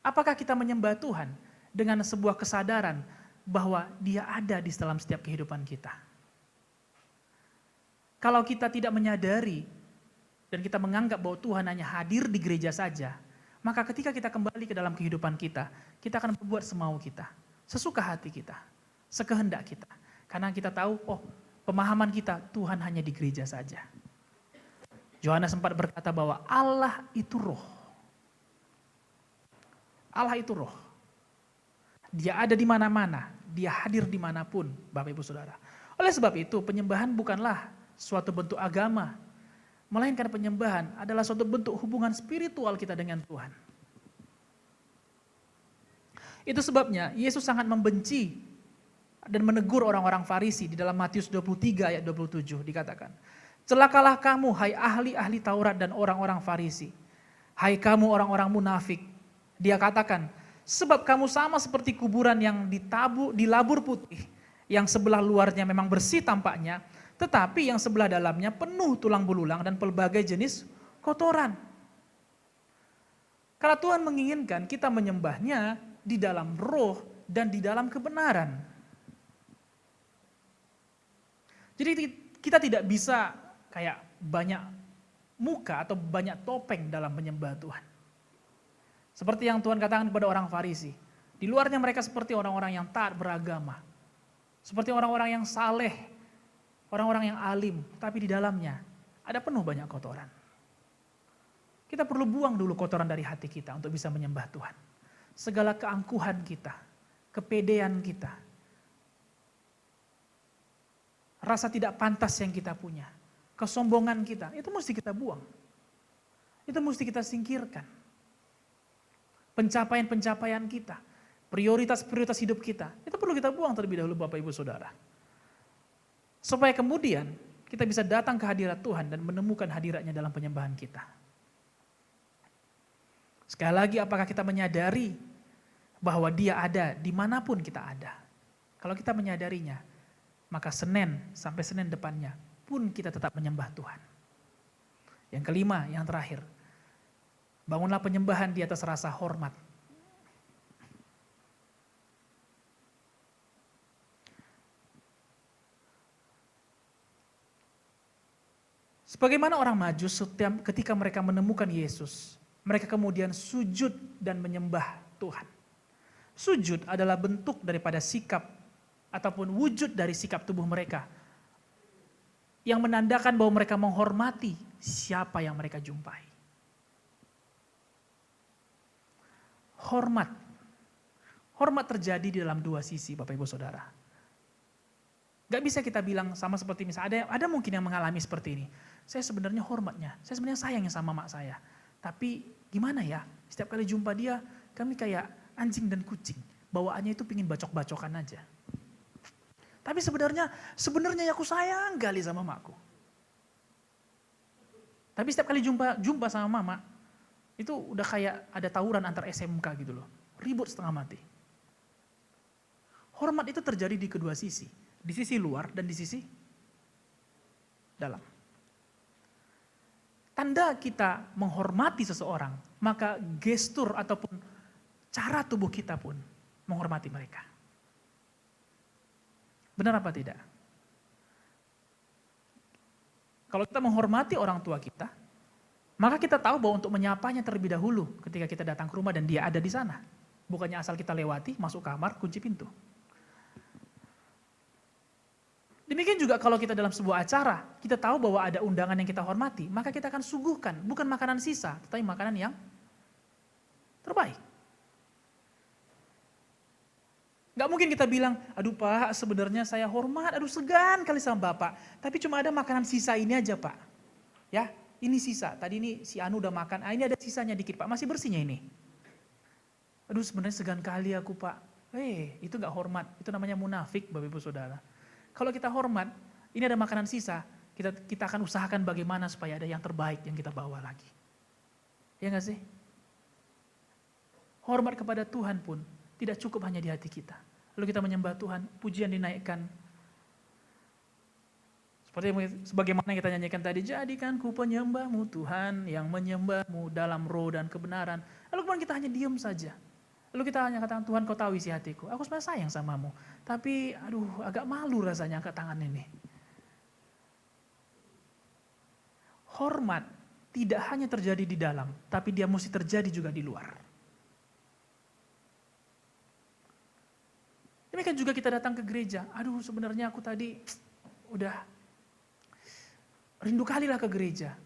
Speaker 5: Apakah kita menyembah Tuhan dengan sebuah kesadaran bahwa Dia ada di dalam setiap kehidupan kita? Kalau kita tidak menyadari dan kita menganggap bahwa Tuhan hanya hadir di gereja saja, maka ketika kita kembali ke dalam kehidupan kita akan berbuat semau kita, sesuka hati kita, sekehendak kita. Karena kita tahu, pemahaman kita Tuhan hanya di gereja saja. Yohanes 4 berkata bahwa Allah itu roh. Allah itu roh. Dia ada di mana-mana, Dia hadir dimanapun, Bapak Ibu Saudara. Oleh sebab itu, penyembahan bukanlah suatu bentuk agama, melainkan penyembahan adalah suatu bentuk hubungan spiritual kita dengan Tuhan. Itu sebabnya Yesus sangat membenci dan menegur orang-orang Farisi di dalam Matius 23 ayat 27 dikatakan, celakalah kamu hai ahli-ahli Taurat dan orang-orang Farisi, hai kamu orang-orang munafik. Dia katakan, sebab kamu sama seperti kuburan yang dilabur putih, yang sebelah luarnya memang bersih tampaknya, tetapi yang sebelah dalamnya penuh tulang belulang dan pelbagai jenis kotoran. Karena Tuhan menginginkan kita menyembahnya di dalam roh dan di dalam kebenaran. Jadi kita tidak bisa kayak banyak muka atau banyak topeng dalam menyembah Tuhan. Seperti yang Tuhan katakan kepada orang Farisi. Di luarnya mereka seperti orang-orang yang taat beragama. Seperti orang-orang yang saleh, orang-orang yang alim, tapi di dalamnya ada penuh banyak kotoran. Kita perlu buang dulu kotoran dari hati kita untuk bisa menyembah Tuhan. Segala keangkuhan kita, kepedean kita, rasa tidak pantas yang kita punya, kesombongan kita, itu mesti kita buang. Itu mesti kita singkirkan. Pencapaian-pencapaian kita, prioritas-prioritas hidup kita, itu perlu kita buang terlebih dahulu Bapak Ibu Saudara. Supaya kemudian kita bisa datang ke hadirat Tuhan dan menemukan hadiratnya dalam penyembahan kita. Sekali lagi, apakah kita menyadari bahwa dia ada dimanapun kita ada. Kalau kita menyadarinya, maka Senin sampai Senin depannya pun kita tetap menyembah Tuhan. Yang kelima, yang terakhir, bangunlah penyembahan di atas rasa hormat. Sebagaimana orang Majus ketika mereka menemukan Yesus, mereka kemudian sujud dan menyembah Tuhan. Sujud adalah bentuk daripada sikap ataupun wujud dari sikap tubuh mereka yang menandakan bahwa mereka menghormati siapa yang mereka jumpai. Hormat terjadi di dalam dua sisi, Bapak Ibu Saudara. Gak bisa kita bilang sama seperti misalnya ada mungkin yang mengalami seperti ini. Saya sebenarnya hormatnya, saya sebenarnya sayangnya sama mak saya. Tapi gimana ya, setiap kali jumpa dia kami kayak anjing dan kucing. Bawaannya itu pingin bacok-bacokan aja. Tapi sebenarnya ya aku sayang kali sama makku. Tapi setiap kali jumpa sama mama, itu udah kayak ada tawuran antar SMK gitu loh. Ribut setengah mati. Hormat itu terjadi di kedua sisi. Di sisi luar dan di sisi dalam. Tanda kita menghormati seseorang, maka gestur ataupun cara tubuh kita pun menghormati mereka. Benar apa tidak? Kalau kita menghormati orang tua kita, maka kita tahu bahwa untuk menyapanya terlebih dahulu ketika kita datang ke rumah dan dia ada di sana. Bukannya asal kita lewati, masuk kamar, kunci pintu. Demikian juga kalau kita dalam sebuah acara, kita tahu bahwa ada undangan yang kita hormati, maka kita akan suguhkan bukan makanan sisa, tetapi makanan yang terbaik. Gak mungkin kita bilang, aduh Pak sebenarnya saya hormat, aduh segan kali sama Bapak, tapi cuma ada makanan sisa ini aja Pak. Ya, ini sisa, tadi ini si Anu udah makan, ini ada sisanya dikit Pak, masih bersihnya ini. Aduh sebenarnya segan kali aku Pak. Itu gak hormat, itu namanya munafik Bapak Ibu Saudara. Kalau kita hormat, ini ada makanan sisa, kita akan usahakan bagaimana supaya ada yang terbaik yang kita bawa lagi. Ya gak sih? Hormat kepada Tuhan pun tidak cukup hanya di hati kita. Lalu kita menyembah Tuhan, pujian dinaikkan. Sebagaimana kita nyanyikan tadi, jadikan ku penyembahmu Tuhan, yang menyembahmu dalam roh dan kebenaran. Lalu kemudian kita hanya diam saja. Lalu kita hanya katakan, Tuhan kau tahu isi hatiku, aku sebenarnya sayang samamu. Tapi aduh agak malu rasanya angkat tangan ini. Hormat tidak hanya terjadi di dalam, tapi dia mesti terjadi juga di luar. Demikian juga kita datang ke gereja, aduh sebenarnya aku tadi udah rindu kali lah ke gereja.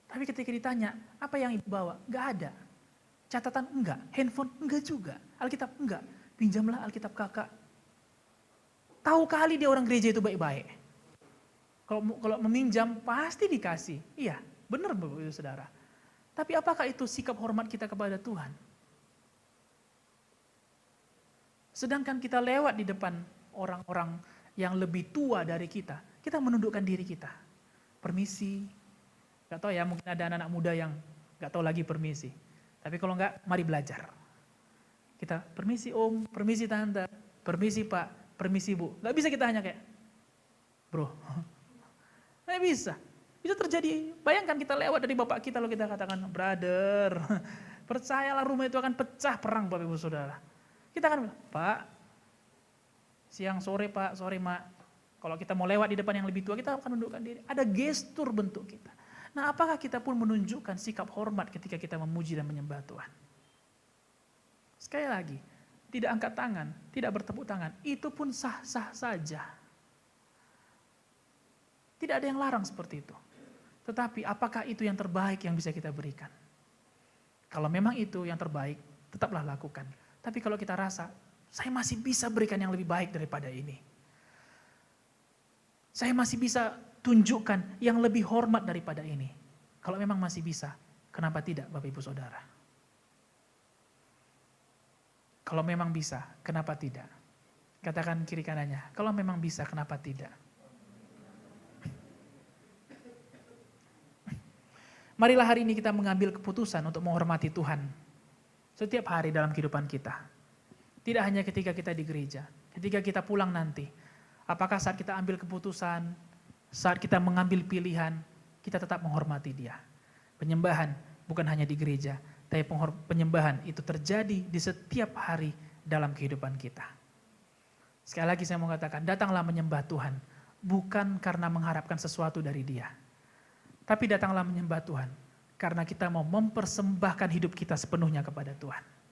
Speaker 5: Tapi ketika ditanya, apa yang ibu bawa? Gak ada. Catatan enggak, handphone enggak juga, Alkitab enggak, pinjamlah Alkitab kakak. Tahu kali dia orang gereja itu baik-baik. Kalau meminjam pasti dikasih, iya benar Bapak Ibu Saudara. Tapi apakah itu sikap hormat kita kepada Tuhan? Sedangkan kita lewat di depan orang-orang yang lebih tua dari kita menundukkan diri kita. Permisi, gak tahu ya mungkin ada anak-anak muda yang gak tahu lagi permisi. Tapi kalau enggak, mari belajar. Kita permisi om, permisi tante, permisi pak, permisi bu. Gak bisa kita hanya kayak, bro. Gak bisa. Bisa terjadi, bayangkan kita lewat dari bapak kita lalu kita katakan, brother, percayalah rumah itu akan pecah perang Bapak Ibu Saudara. Kita akan bilang, Pak, siang sore Pak, sore Mak. Kalau kita mau lewat di depan yang lebih tua, kita akan menundukkan diri. Ada gestur bentuk kita. Nah apakah kita pun menunjukkan sikap hormat ketika kita memuji dan menyembah Tuhan? Sekali lagi, tidak angkat tangan, tidak bertepuk tangan, itu pun sah-sah saja. Tidak ada yang larang seperti itu. Tetapi apakah itu yang terbaik yang bisa kita berikan? Kalau memang itu yang terbaik, tetaplah lakukan. Tapi kalau kita rasa, saya masih bisa berikan yang lebih baik daripada ini. Saya masih bisa tunjukkan yang lebih hormat daripada ini. Kalau memang masih bisa, kenapa tidak Bapak Ibu Saudara? Kalau memang bisa, kenapa tidak? Katakan kiri kanannya, kalau memang bisa, kenapa tidak? Marilah hari ini kita mengambil keputusan untuk menghormati Tuhan. Setiap hari dalam kehidupan kita. Tidak hanya ketika kita di gereja, ketika kita pulang nanti. Apakah saat kita ambil keputusan, saat kita mengambil pilihan, kita tetap menghormati Dia. Penyembahan bukan hanya di gereja, tapi penyembahan itu terjadi di setiap hari dalam kehidupan kita. Sekali lagi saya mau katakan, datanglah menyembah Tuhan, bukan karena mengharapkan sesuatu dari Dia. Tapi datanglah menyembah Tuhan, karena kita mau mempersembahkan hidup kita sepenuhnya kepada Tuhan.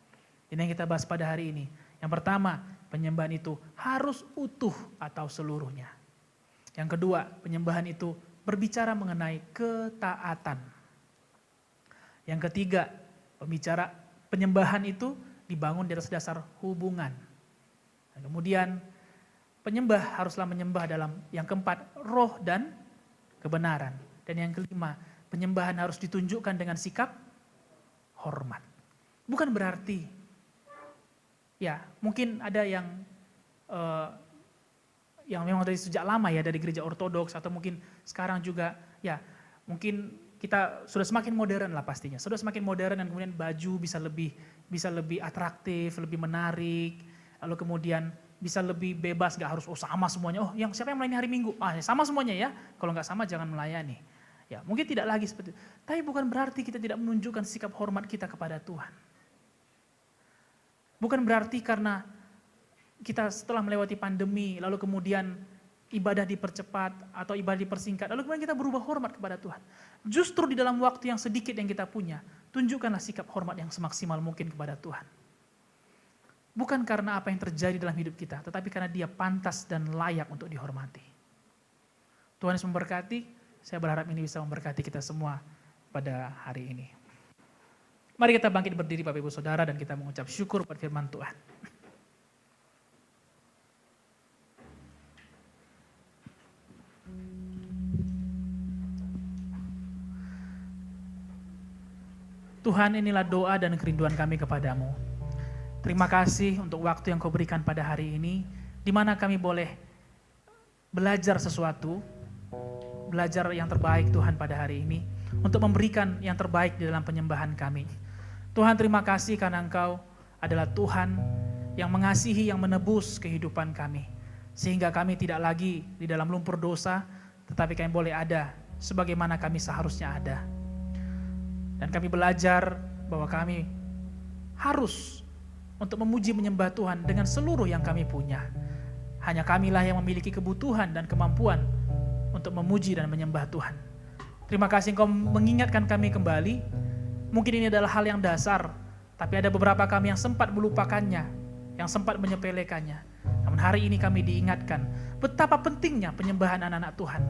Speaker 5: Ini yang kita bahas pada hari ini. Yang pertama, penyembahan itu harus utuh atau seluruhnya. Yang kedua, penyembahan itu berbicara mengenai ketaatan. Yang ketiga, penyembahan itu dibangun di atas dasar hubungan. Dan kemudian penyembah haruslah menyembah dalam yang keempat, roh dan kebenaran. Dan yang kelima, penyembahan harus ditunjukkan dengan sikap hormat. Bukan berarti, ya mungkin ada yang memang dari sejak lama ya, dari gereja ortodoks atau mungkin sekarang juga ya mungkin kita sudah semakin modern lah pastinya. Sudah semakin modern dan kemudian baju bisa lebih atraktif, lebih menarik. Lalu kemudian bisa lebih bebas, gak harus sama semuanya. Oh, siapa yang melayani hari Minggu? Sama semuanya ya. Kalau nggak sama jangan melayani. Ya, mungkin tidak lagi seperti itu. Tapi bukan berarti kita tidak menunjukkan sikap hormat kita kepada Tuhan. Bukan berarti karena kita setelah melewati pandemi, lalu kemudian ibadah dipercepat atau ibadah dipersingkat, lalu kemudian kita berubah hormat kepada Tuhan. Justru di dalam waktu yang sedikit yang kita punya, tunjukkanlah sikap hormat yang semaksimal mungkin kepada Tuhan. Bukan karena apa yang terjadi dalam hidup kita, tetapi karena Dia pantas dan layak untuk dihormati. Tuhan Yesus memberkati, saya berharap ini bisa memberkati kita semua pada hari ini. Mari kita bangkit berdiri Bapak Ibu Saudara dan kita mengucap syukur buat firman Tuhan. Tuhan, inilah doa dan kerinduan kami kepadamu. Terima kasih untuk waktu yang Kau berikan pada hari ini, di mana kami boleh belajar sesuatu, belajar yang terbaik Tuhan pada hari ini, untuk memberikan yang terbaik di dalam penyembahan kami. Tuhan, terima kasih karena Engkau adalah Tuhan yang mengasihi, yang menebus kehidupan kami. Sehingga kami tidak lagi di dalam lumpur dosa, tetapi kami boleh ada sebagaimana kami seharusnya ada. Dan kami belajar bahwa kami harus untuk memuji menyembah Tuhan dengan seluruh yang kami punya. Hanya kamilah yang memiliki kebutuhan dan kemampuan untuk memuji dan menyembah Tuhan. Terima kasih Engkau mengingatkan kami kembali. Mungkin ini adalah hal yang dasar, tapi ada beberapa kami yang sempat melupakannya, yang sempat menyepelekannya. Namun hari ini kami diingatkan betapa pentingnya penyembahan anak-anak Tuhan.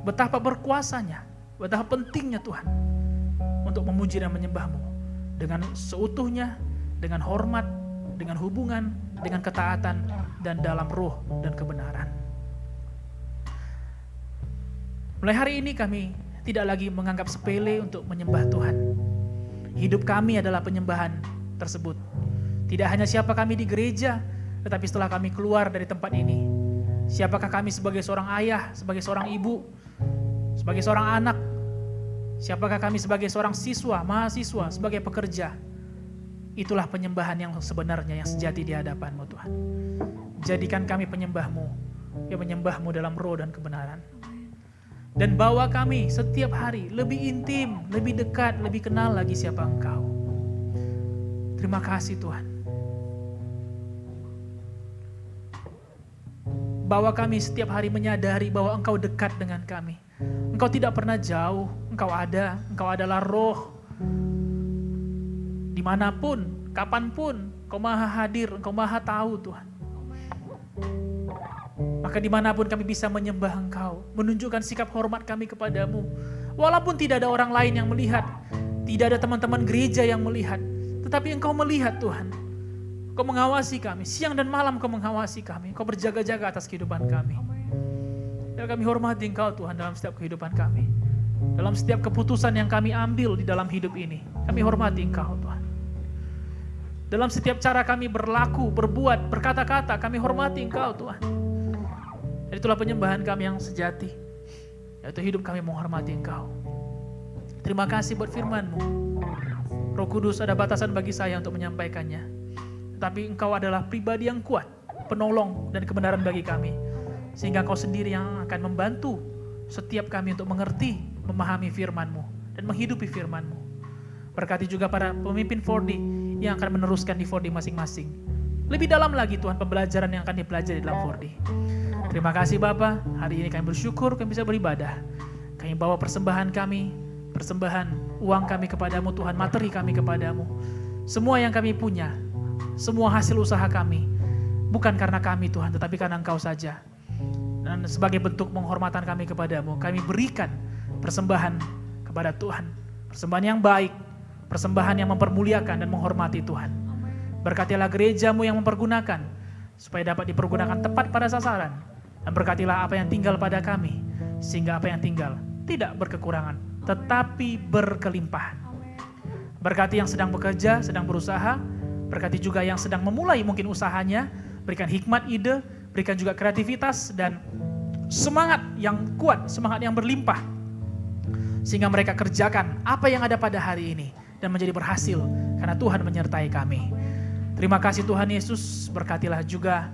Speaker 5: Betapa berkuasanya, betapa pentingnya Tuhan untuk memuji dan menyembah-Mu dengan seutuhnya, dengan hormat, dengan hubungan, dengan ketaatan, dan dalam roh dan kebenaran. Mulai hari ini kami tidak lagi menganggap sepele untuk menyembah Tuhan. Hidup kami adalah penyembahan tersebut. Tidak hanya siapa kami di gereja, tetapi setelah kami keluar dari tempat ini, siapakah kami sebagai seorang ayah, sebagai seorang ibu, sebagai seorang anak, siapakah kami sebagai seorang siswa, mahasiswa, sebagai pekerja. Itulah penyembahan yang sebenarnya, yang sejati di hadapan-Mu Tuhan. Jadikan kami penyembah-Mu, yang menyembah-Mu dalam roh dan kebenaran. Dan bawa kami setiap hari lebih intim, lebih dekat, lebih kenal lagi siapa Engkau. Terima kasih Tuhan. Bawa kami setiap hari menyadari bahwa Engkau dekat dengan kami. Engkau tidak pernah jauh, Engkau ada, Engkau adalah roh. Dimanapun, kapanpun, Engkau maha hadir, Engkau maha tahu Tuhan. Maka dimanapun kami bisa menyembah Engkau, menunjukkan sikap hormat kami kepadamu. Walaupun tidak ada orang lain yang melihat, tidak ada teman-teman gereja yang melihat, tetapi Engkau melihat Tuhan. Engkau mengawasi kami, siang dan malam Engkau mengawasi kami, Engkau berjaga-jaga atas kehidupan kami. Dan kami hormati Engkau Tuhan dalam setiap kehidupan kami. Dalam setiap keputusan yang kami ambil di dalam hidup ini, kami hormati Engkau Tuhan. Dalam setiap cara kami berlaku, berbuat, berkata-kata, kami hormati Engkau Tuhan. Dan itulah penyembahan kami yang sejati, yaitu hidup kami menghormati Engkau. Terima kasih buat firman-Mu. Roh Kudus, ada batasan bagi saya untuk menyampaikannya. tetapi Engkau adalah pribadi yang kuat, penolong dan kebenaran bagi kami. Sehingga Engkau sendiri yang akan membantu setiap kami untuk mengerti, memahami firman-Mu dan menghidupi firman-Mu. Berkati juga para pemimpin 4D yang akan meneruskan di 4D masing-masing. Lebih dalam lagi Tuhan pembelajaran yang akan dipelajari dalam 4D. Terima kasih Bapa, hari ini kami bersyukur kami bisa beribadah. Kami bawa persembahan kami, persembahan uang kami kepadamu Tuhan, materi kami kepadamu. Semua yang kami punya, semua hasil usaha kami, bukan karena kami Tuhan, tetapi karena Engkau saja. Dan sebagai bentuk penghormatan kami kepadamu, kami berikan persembahan kepada Tuhan. Persembahan yang baik, persembahan yang mempermuliakan dan menghormati Tuhan. Berkatilah gerejamu yang mempergunakan, supaya dapat dipergunakan tepat pada sasaran. Dan berkatilah apa yang tinggal pada kami, sehingga apa yang tinggal tidak berkekurangan, tetapi berkelimpahan. Berkati yang sedang bekerja, sedang berusaha, berkati juga yang sedang memulai mungkin usahanya, berikan hikmat, ide, berikan juga kreativitas dan semangat yang kuat, semangat yang berlimpah. Sehingga mereka kerjakan apa yang ada pada hari ini dan menjadi berhasil karena Tuhan menyertai kami. Terima kasih Tuhan Yesus, berkatilah juga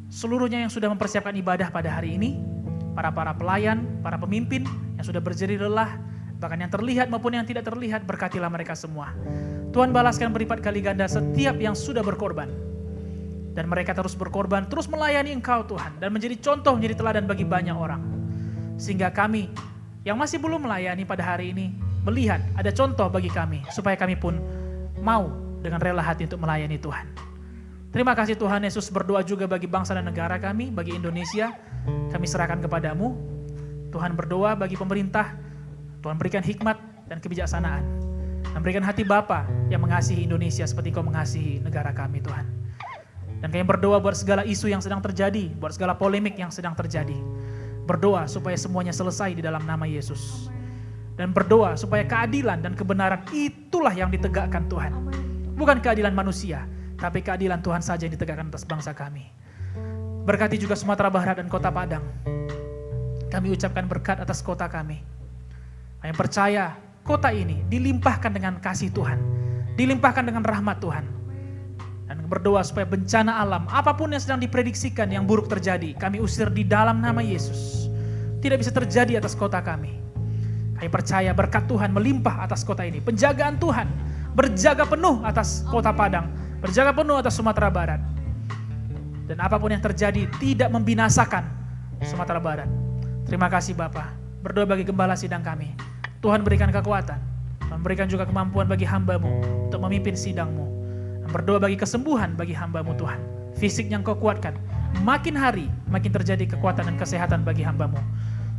Speaker 5: seluruhnya yang sudah mempersiapkan ibadah pada hari ini, para pelayan, para pemimpin yang sudah berjerih lelah, bahkan yang terlihat maupun yang tidak terlihat, berkatilah mereka semua. Tuhan balaskan berlipat kali ganda setiap yang sudah berkorban. Dan mereka terus berkorban, terus melayani Engkau Tuhan, dan menjadi contoh, menjadi teladan bagi banyak orang. Sehingga kami yang masih belum melayani pada hari ini, melihat ada contoh bagi kami, supaya kami pun mau dengan rela hati untuk melayani Tuhan. Terima kasih Tuhan Yesus, berdoa juga bagi bangsa dan negara kami, bagi Indonesia, kami serahkan kepadamu. Tuhan berdoa bagi pemerintah, Tuhan berikan hikmat dan kebijaksanaan. Dan berikan hati Bapa yang mengasihi Indonesia seperti Kau mengasihi negara kami Tuhan. Dan kami berdoa buat segala isu yang sedang terjadi, buat segala polemik yang sedang terjadi. Berdoa supaya semuanya selesai di dalam nama Yesus. Dan berdoa supaya keadilan dan kebenaran itulah yang ditegakkan Tuhan. Bukan keadilan manusia, tapi keadilan Tuhan saja yang ditegakkan atas bangsa kami. Berkati juga Sumatera Barat dan Kota Padang. Kami ucapkan berkat atas kota kami. Kami percaya kota ini dilimpahkan dengan kasih Tuhan, dilimpahkan dengan rahmat Tuhan. Dan berdoa supaya bencana alam, apapun yang sedang diprediksikan yang buruk terjadi, kami usir di dalam nama Yesus. Tidak bisa terjadi atas kota kami. Kami percaya berkat Tuhan melimpah atas kota ini. Penjagaan Tuhan berjaga penuh atas Kota Padang, berjaga penuh atas Sumatera Barat. Dan apapun yang terjadi tidak membinasakan Sumatera Barat. Terima kasih Bapa. Berdoa bagi gembala sidang kami. Tuhan berikan kekuatan, memberikan juga kemampuan bagi hamba-Mu untuk memimpin sidang-Mu. Dan berdoa bagi kesembuhan bagi hamba-Mu Tuhan. Fisik yang Kau kuatkan, makin hari makin terjadi kekuatan dan kesehatan bagi hamba-Mu.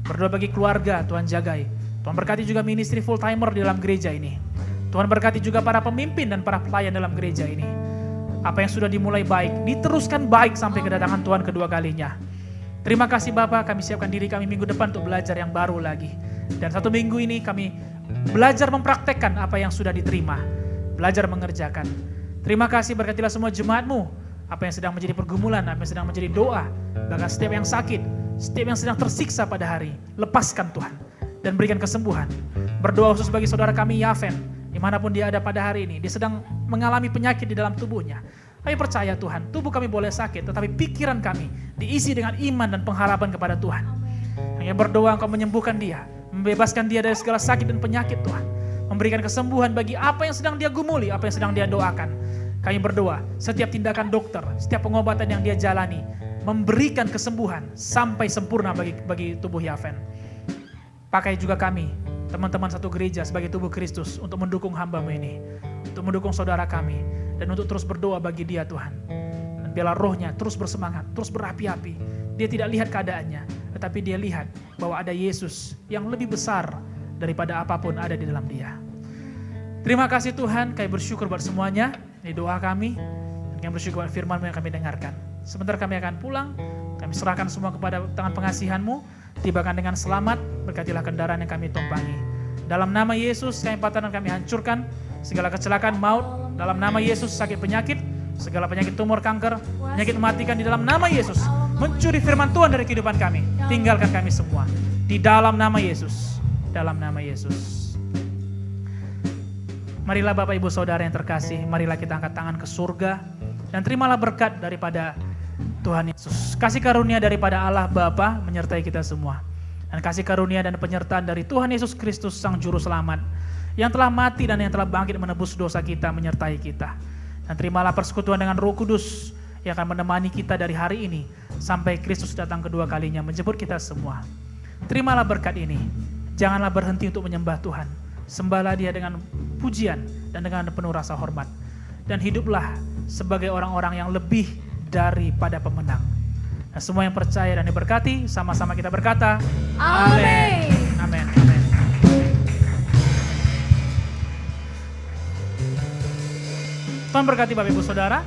Speaker 5: Berdoa bagi keluarga, Tuhan jagai. Tuhan berkati juga ministry full timer di dalam gereja ini. Tuhan berkati juga para pemimpin dan para pelayan dalam gereja ini. Apa yang sudah dimulai baik, diteruskan baik sampai kedatangan Tuhan kedua kalinya. Terima kasih Bapa, kami siapkan diri kami minggu depan untuk belajar yang baru lagi. Dan 1 minggu ini kami belajar mempraktekkan apa yang sudah diterima. Belajar mengerjakan. Terima kasih, berkatilah semua jemaat-Mu. Apa yang sedang menjadi pergumulan, apa yang sedang menjadi doa. Bahkan setiap yang sakit, setiap yang sedang tersiksa pada hari. Lepaskan Tuhan. Dan berikan kesembuhan. Berdoa khusus bagi saudara kami Yaven, dimanapun dia ada pada hari ini, dia sedang mengalami penyakit di dalam tubuhnya. Kami percaya Tuhan, tubuh kami boleh sakit, tetapi pikiran kami diisi dengan iman dan pengharapan kepada Tuhan. Kami berdoa Engkau menyembuhkan dia, membebaskan dia dari segala sakit dan penyakit Tuhan. Memberikan kesembuhan bagi apa yang sedang dia gumuli, apa yang sedang dia doakan. Kami berdoa, setiap tindakan dokter, setiap pengobatan yang dia jalani, memberikan kesembuhan sampai sempurna bagi tubuh Yaven. Pakai juga kami, teman-teman satu gereja sebagai tubuh Kristus untuk mendukung hamba-Mu ini, untuk mendukung saudara kami, dan untuk terus berdoa bagi dia Tuhan. Dan biarlah rohnya terus bersemangat, terus berapi-api. Dia tidak lihat keadaannya, tetapi dia lihat bahwa ada Yesus yang lebih besar daripada apapun ada di dalam dia. Terima kasih Tuhan, kami bersyukur buat semuanya, ini doa kami, dan kami bersyukur buat firman-Mu yang kami dengarkan. Sebentar kami akan pulang, kami serahkan semua kepada tangan pengasihan-Mu. Tibakan dengan selamat, berkatilah kendaraan yang kami tumpangi. Dalam nama Yesus, kami patahkan, kami hancurkan segala kecelakaan maut. Dalam nama Yesus, sakit penyakit, segala penyakit tumor, kanker, penyakit mematikan di dalam nama Yesus. Mencuri firman Tuhan dari kehidupan kami, tinggalkan kami semua. Di dalam nama Yesus, dalam nama Yesus. Marilah Bapak Ibu Saudara yang terkasih, marilah kita angkat tangan ke surga. Dan terimalah berkat daripada Tuhan Yesus. Kasih karunia daripada Allah Bapa menyertai kita semua. Dan kasih karunia dan penyertaan dari Tuhan Yesus Kristus Sang Juru Selamat yang telah mati dan yang telah bangkit menebus dosa kita menyertai kita. Dan terimalah persekutuan dengan Roh Kudus yang akan menemani kita dari hari ini sampai Kristus datang kedua kalinya menjemput kita semua. Terimalah berkat ini. Janganlah berhenti untuk menyembah Tuhan. Sembahlah Dia dengan pujian dan dengan penuh rasa hormat. Dan hiduplah sebagai orang-orang yang lebih daripada pemenang. Nah, semua yang percaya dan diberkati, sama-sama kita berkata,
Speaker 3: Amin.
Speaker 5: Amin. Amin. Tuhan berkati Bapak Ibu Saudara.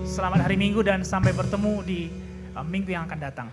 Speaker 5: Selamat hari Minggu dan sampai bertemu di minggu yang akan datang.